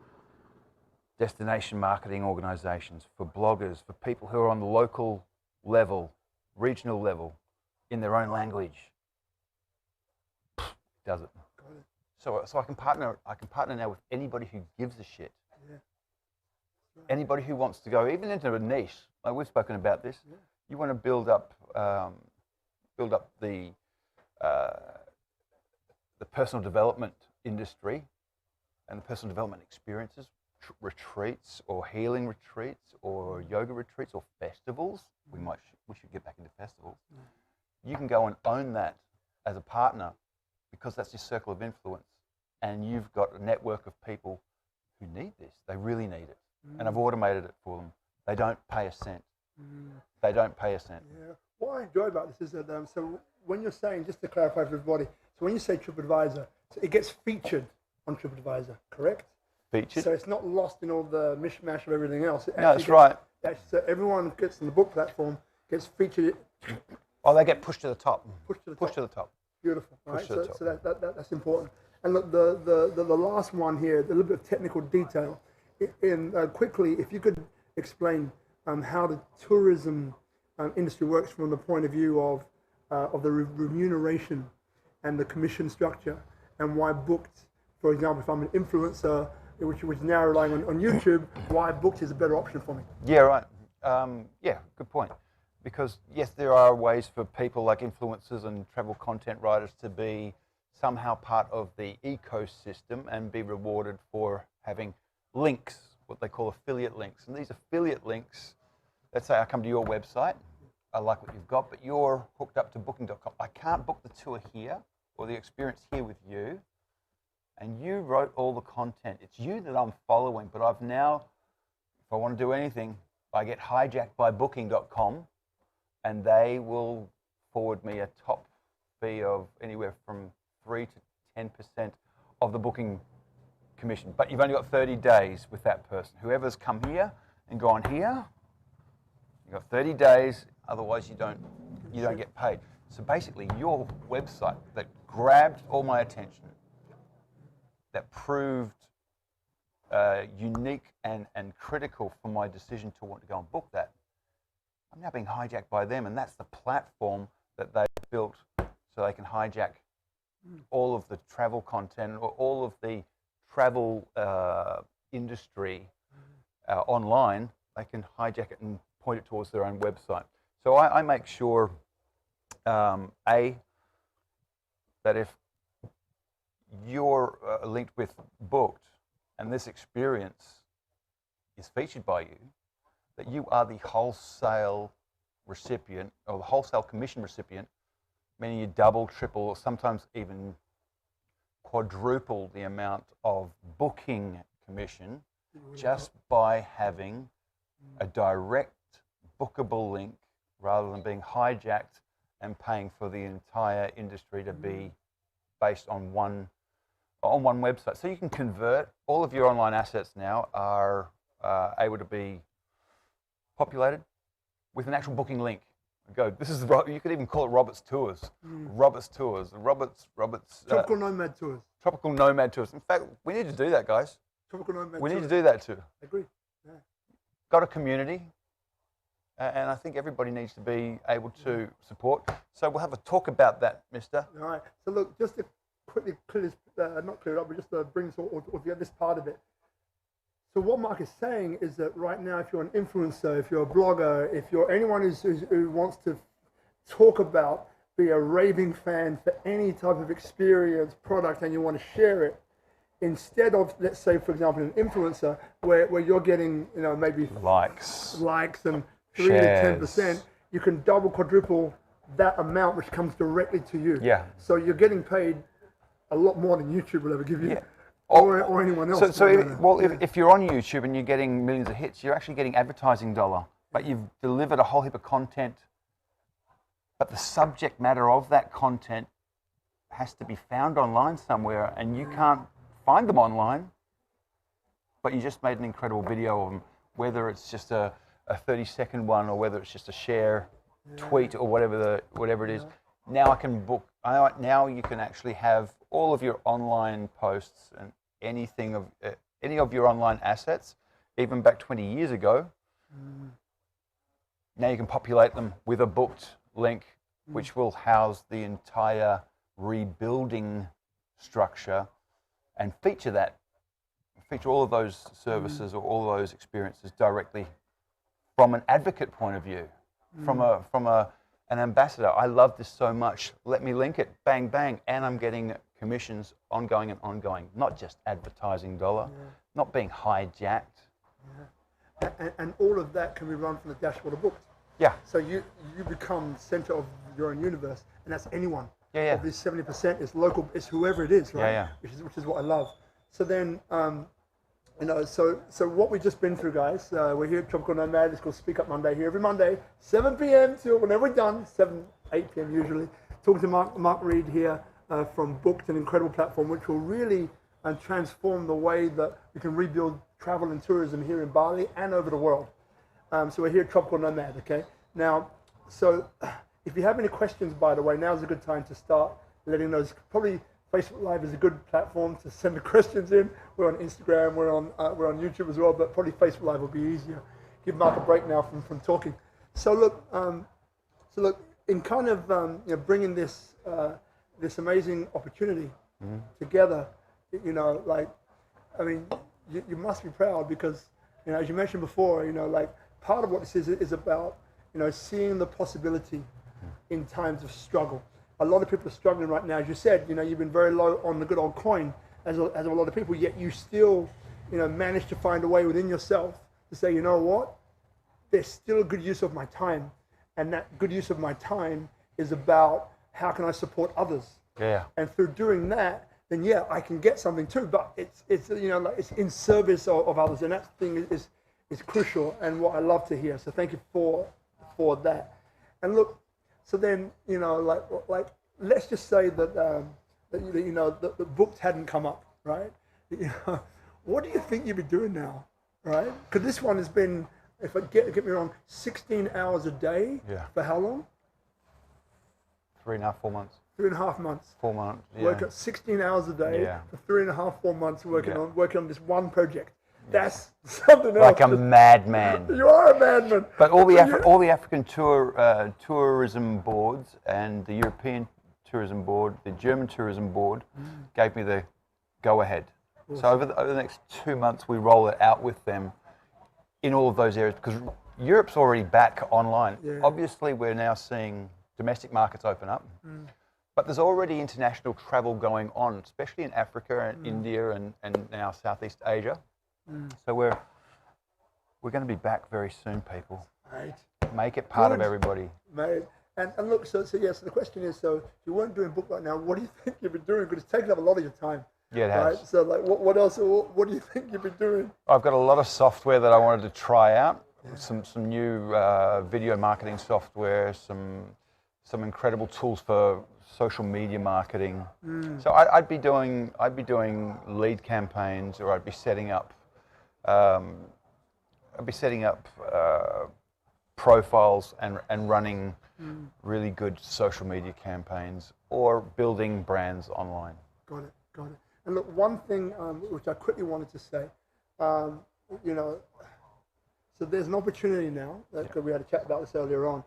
destination marketing organizations, for bloggers, for people who are on the local level, regional level, in their own language? Does it? So I can partner now with anybody who gives a shit. Yeah. Right. Anybody who wants to go even into a niche. Like we've spoken about this. Yeah. You want to build up the personal development industry and the personal development experiences, retreats or healing retreats or yoga retreats or festivals. We should get back into festivals. Yeah. You can go and own that as a partner, because that's your circle of influence, and you've got a network of people who need this. They really need it, and I've automated it for them. They don't pay a cent. They don't pay a cent. Yeah. What I enjoy about this is that so when you're saying, just to clarify for everybody, so when you say TripAdvisor, so it gets featured on TripAdvisor, correct? Featured. So it's not lost in all the mishmash of everything else. No, that's right. So everyone gets on the book platform, gets featured. Oh, they get pushed to the top. Pushed to the top. Pushed to the top. Beautiful. Right. So that's important. And look, the last one here, a little bit of technical detail. Quickly, if you could explain how the tourism industry works from the point of view of the remuneration and the commission structure, and why Booked, for example, if I'm an influencer, which is now relying on YouTube, why Booked is a better option for me. Yeah, right. Yeah, good point. Because yes, there are ways for people like influencers and travel content writers to be somehow part of the ecosystem and be rewarded for having links, what they call affiliate links. And these affiliate links, let's say I come to your website, I like what you've got, but you're hooked up to booking.com. I can't book the tour here or the experience here with you, and you wrote all the content. It's you that I'm following, but I've now, if I want to do anything, I get hijacked by booking.com, and they will forward me a top fee of anywhere from 3 to 10% of the booking commission. But you've only got 30 days with that person. Whoever's come here and gone here, you've got 30 days, otherwise you don't get paid. So basically your website that grabbed all my attention, that proved unique and critical for my decision to want to go and book that, I'm now being hijacked by them, and that's the platform that they've built so they can hijack all of the travel content or all of the travel industry online. They can hijack it and point it towards their own website. So I make sure, A, that if you're linked with Booked and this experience is featured by you, that you are the wholesale recipient or the wholesale commission recipient, meaning you double, triple, or sometimes even quadruple the amount of booking commission just by having a direct bookable link rather than being hijacked and paying for the entire industry to be based on one website. So you can convert. All of your online assets now are able to be populated with an actual booking link. This is you could even call it Robert's Tours. Robert's Tours. Robert's Tropical Nomad Tours. Tropical Nomad Tours. In fact, we need to do that, guys. Tropical Nomad We Tours. need to do that too. Agree. Yeah. Got a community, and I think everybody needs to be able to support. So we'll have a talk about that, mister. All right. So look, just to quickly clear this, not clear it up, but just to bring this part of it. So what Mark is saying is that right now, if you're an influencer, if you're a blogger, if you're anyone who wants to talk about, be a raving fan for any type of experience, product, and you want to share it, instead of, let's say, for example, an influencer where you're getting, maybe likes and 3 to 10%, you can double, quadruple that amount, which comes directly to you. Yeah. So you're getting paid a lot more than YouTube will ever give you. Yeah. Or anyone else. If you're on YouTube and you're getting millions of hits, you're actually getting advertising dollar, but you've delivered a whole heap of content, but the subject matter of that content has to be found online somewhere, and you can't find them online, but you just made an incredible video of them, whether it's just a 30-second one or whether it's just a share tweet or whatever it is. Now I can book. Now you can actually have all of your online posts and any of your online assets, even back 20 years ago. Now you can populate them with a booked link, which will house the entire rebuilding structure and feature all of those services or all of those experiences directly from an advocate point of view, from an ambassador. I love this so much. Let me link it. Bang, bang. And I'm getting commissions ongoing and ongoing, not just advertising dollar, not being hijacked. And all of that can be run from the dashboard of Booked. Yeah. So you become center of your own universe, and that's anyone. Yeah. Of this 70% is local, it's whoever it is, right? Yeah. Which is what I love. So then, so what we've just been through, guys, we're here at Tropical Nomad. It's called Speak Up Monday here every Monday, 7 p.m. till whenever we're done, 8 p.m. usually. Talking to Mark Reed here from Booked, an incredible platform which will really transform the way that we can rebuild travel and tourism here in Bali and over the world. So we're here at Tropical Nomad, okay? Now, so if you have any questions, by the way, now's a good time to start letting those. Probably Facebook Live is a good platform to send the questions in. We're on Instagram, we're on YouTube as well, but probably Facebook Live will be easier. Give Mark a break now from talking. So look, in kind of bringing this amazing opportunity together, you must be proud because as you mentioned before, part of what this is about seeing the possibility in times of struggle. A lot of people are struggling right now. As you said, you've been very low on the good old coin, as a lot of people, yet you still, manage to find a way within yourself to say, you know what, there's still a good use of my time. And that good use of my time is about how can I support others. Yeah. And through doing that, then I can get something too, but it's in service of others. And that thing is crucial and what I love to hear. So thank you for that. And look, so then, let's just say that the Booked hadn't come up, right? What do you think you'd be doing now, right? Because this one has been, if I get me wrong, 16 hours a day. Yeah. For how long? 3.5, 4 months. 3.5 months. 4 months. Yeah. Work at 16 hours a day for 3.5, 4 months working on this one project. That's something else. Like a madman. You are a madman. But all the African tourism boards and the European Tourism Board, the German Tourism Board, gave me the go-ahead. Awesome. So over the next 2 months, we roll it out with them in all of those areas because Europe's already back online. Yeah. Obviously, we're now seeing domestic markets open up, but there's already international travel going on, especially in Africa and India and now Southeast Asia. So we're going to be back very soon, people. Right. Make it part of everybody. Mate. And look, so the question is, so if you weren't doing Book right now, what do you think you'd be doing? Because it's taken up a lot of your time. Yeah, it has. Right? So what else, what do you think you'd be doing? I've got a lot of software that I wanted to try out. Some new video marketing software, some some incredible tools for social media marketing. So I'd be doing lead campaigns, or I'd be setting up profiles and running really good social media campaigns, or building brands online. Got it. And look, one thing which I quickly wanted to say, you know, so there's an opportunity now, because we had a chat about this earlier on,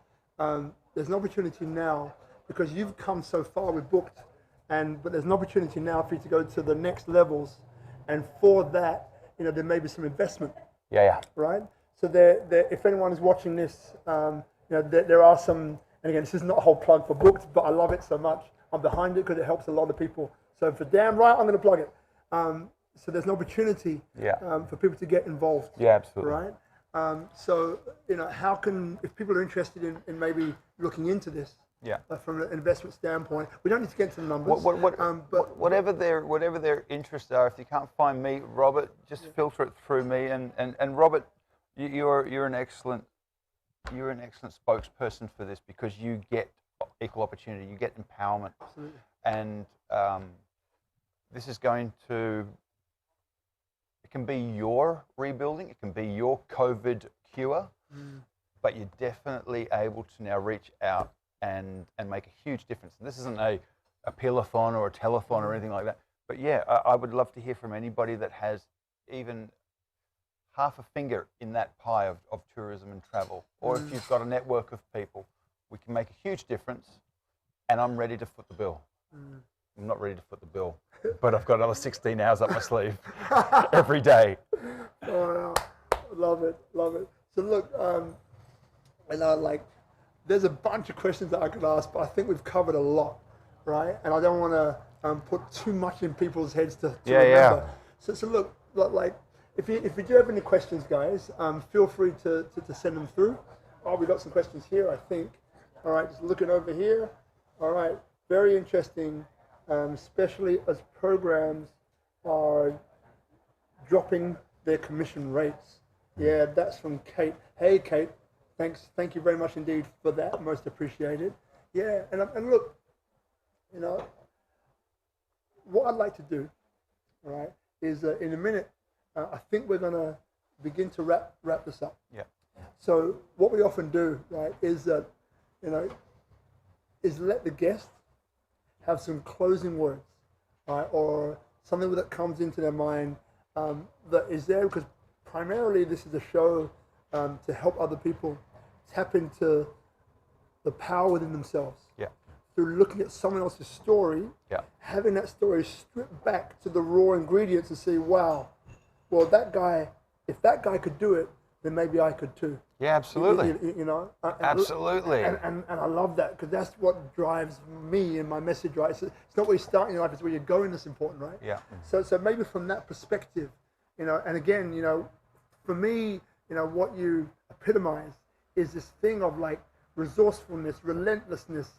there's an opportunity now, because you've come so far with Booked, but there's an opportunity now for you to go to the next levels, and for that, you know, there may be some investment. Yeah. Right? So if anyone is watching this, you know, there are some, and again, this is not a whole plug for Booked, but I love it so much. I'm behind it because it helps a lot of people. So for damn right, I'm going to plug it. So there's an opportunity for people to get involved. Yeah, absolutely. Right? So, you know, how can, if people are interested in maybe looking into this, from an investment standpoint, we don't need to get into the numbers. But whatever their interests are, if you can't find me, Robert, just filter it through me. And Robert, you're an excellent spokesperson for this, because you get equal opportunity, you get empowerment. Absolutely. And this is going to, it can be your rebuilding, it can be your COVID cure, but you're definitely able to now reach out and make a huge difference. And this isn't a pill-a-thon or a telethon or anything like that, but yeah, I would love to hear from anybody that has even half a finger in that pie of tourism and travel, or if you've got a network of people, we can make a huge difference, and I'm ready to foot the bill. I'm not ready to foot the bill, but I've got another 16 hours up my sleeve every day. Oh, love it. So look, you know, like, there's a bunch of questions that I could ask, but I think we've covered a lot, right? And I don't want to put too much in people's heads to remember. Yeah. So look, like, if you do have any questions, guys, feel free to send them through. Oh, we got some questions here, I think. All right, just looking over here. All right, very interesting, especially as programs are dropping their commission rates. Yeah, that's from Kate. Hey, Kate. Thank you very much indeed for that. Most appreciated. Yeah, and look, you know, what I'd like to do, all right, is in a minute, I think we're gonna begin to wrap this up. Yeah. So what we often do, right, is that, you know, is let the guest have some closing words, right, or something that comes into their mind that is there, because primarily this is a show to help other people tap into the power within themselves. Yeah. Through looking at someone else's story, having that story stripped back to the raw ingredients and say, wow, well, that guy, if that guy could do it, then maybe I could too. Yeah, absolutely. You know? Absolutely. And I love that, because that's what drives me in my message, right? It's not where you start in your life, it's where you're going that's important, right? Yeah. So maybe from that perspective, you know, and again, you know, for me, you know, what you epitomize is this thing of like resourcefulness, relentlessness,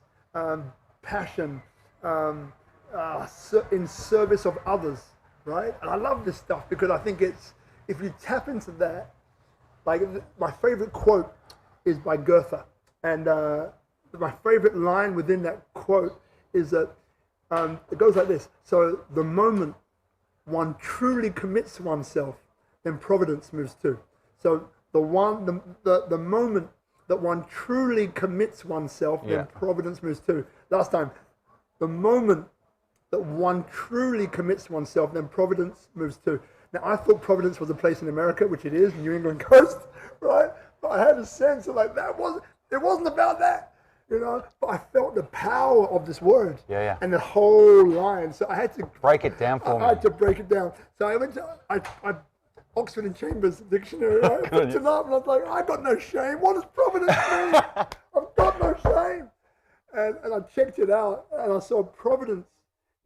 passion, in service of others, right? And I love this stuff, because I think it's, if you tap into that, like, my favorite quote is by Goethe, and my favorite line within that quote is that it goes like this: so the moment one truly commits oneself, then providence moves too. So the moment that one truly commits oneself, then providence moves too. Last time, the moment that one truly commits oneself, then providence moves too. Now, I thought Providence was a place in America, which it is, New England coast, right? But I had a sense of like, it wasn't about that, you know? But I felt the power of this word. Yeah. And the whole line. So I had to break it down for me. I had to break it down. So I went to Oxford and Chambers dictionary, right? I picked it up and I was like, I got no shame. What does Providence mean? I've got no shame. And I checked it out, and I saw Providence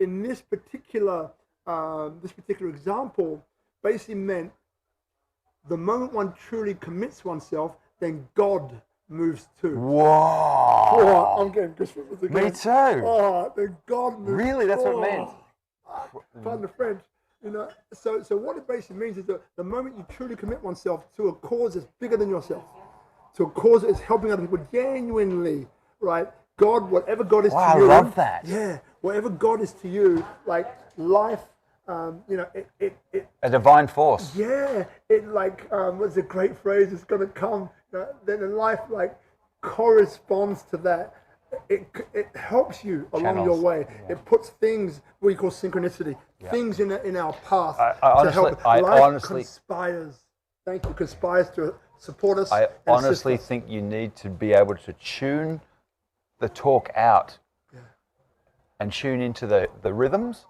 in this particular example basically meant the moment one truly commits oneself, then God moves too. Whoa! Oh, I'm getting goosebumps again. Me too. Oh, then God moves. Really, that's what it meant. Pardon the French. You know, so what it basically means is that the moment you truly commit oneself to a cause that's bigger than yourself, to a cause that is helping other people genuinely, right? God, whatever God is Wow, to you. I love that. Yeah, whatever God is to you, like life, you know, A divine force. yeah, it like, what's a great phrase? It's gonna come. Then in life, like, corresponds to that. It helps you along Channels. your way. Yeah. It puts things we call synchronicity, things in our path I to help. honestly- Life conspires. Thank you. Conspires to support us. I and assist honestly us. think you need to be able to tune the talk out and tune into the rhythms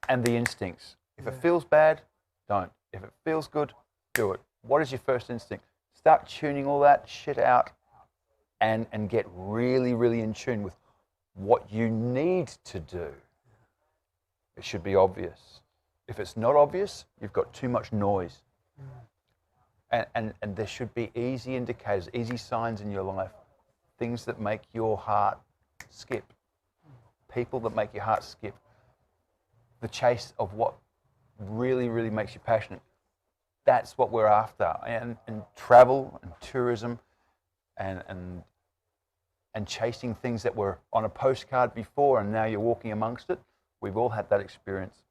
and the instincts. If it feels bad, don't. If it feels good, do it. What is your first instinct? Start tuning all that shit out and get really, really in tune with what you need to do. It should be obvious. If it's not obvious, you've got too much noise. And there should be easy indicators, easy signs in your life, things that make your heart skip, people that make your heart skip, the chase of what really, really makes you passionate. That's what we're after. And travel and tourism and chasing things that were on a postcard before and now you're walking amongst it, we've all had that experience.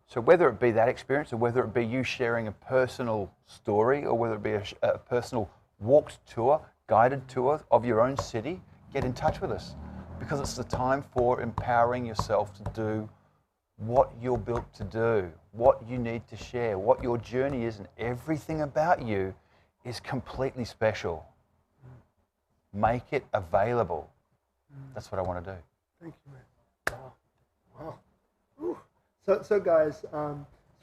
So whether it be that experience or whether it be you sharing a personal story or whether it be a personal walked tour, guided tour of your own city, get in touch with us because it's the time for empowering yourself to do what you're built to do, what you need to share, what your journey is, and everything about you is completely special. Make it available. That's what I want to do. Thank you, man. Wow. Ooh. So guys,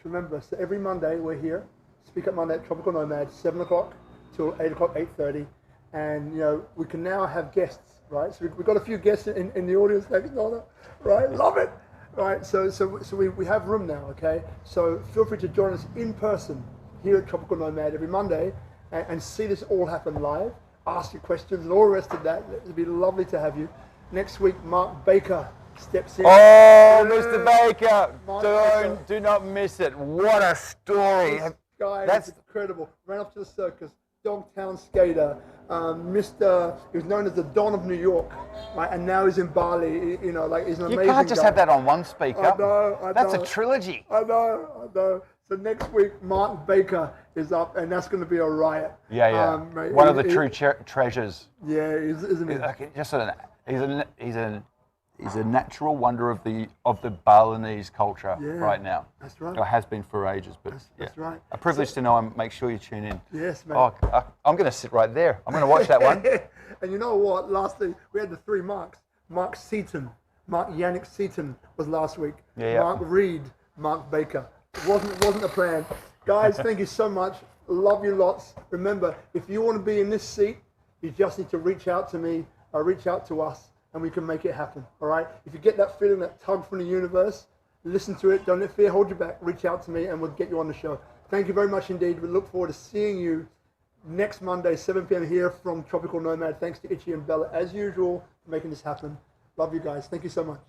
remember, so every Monday we're here, Speak Up Monday at Tropical Nomad, 7 o'clock till 8 o'clock, 8:30. And, you know, we can now have guests, right? So we've got a few guests in the audience, thank you, Donna, right? Love it. Right, so we have room now, okay? So feel free to join us in person here at Tropical Nomad every Monday and see this all happen live. Ask your questions and all the rest of that. It'd be lovely to have you. Next week, Mark Baker steps in. Oh, Mr. Baker, Baker. do not miss it. What a story. This guy That's is incredible. Ran off to the circus, Dogtown skater, he was known as the Don of New York, right? And now he's in Bali. You know, like he's an amazing guy. You can't just have that on one speaker. I know. That's a trilogy. I know. So next week, Mark Baker is up, and that's going to be a riot. Yeah. One of the true treasures. Yeah, isn't he? He's a natural wonder of the Balinese culture right now. That's right. Or has been for ages, but that's right. A privilege to know him. Make sure you tune in. Yes, mate. Oh, I'm going to sit right there. I'm going to watch that one. And you know what? Lastly, we had the three Marks. Mark Yannick Seaton was last week. Yeah. Mark Reed, Mark Baker. It wasn't a plan. Guys, thank you so much. Love you lots. Remember, if you want to be in this seat, you just need to reach out to me or reach out to us, and we can make it happen, all right? If you get that feeling, that tug from the universe, listen to it. Don't let fear hold you back. Reach out to me, and we'll get you on the show. Thank you very much indeed. We look forward to seeing you next Monday, 7 p.m. here from Tropical Nomad. Thanks to Itchy and Bella, as usual, for making this happen. Love you guys. Thank you so much.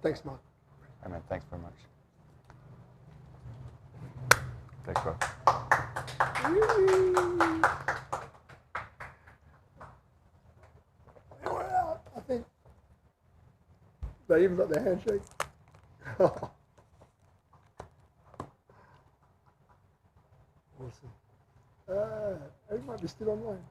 Thanks, Mark. Hey, man, thanks very much. Thanks, bro. We're out, I think. They even got their handshake. Awesome. It might be still online.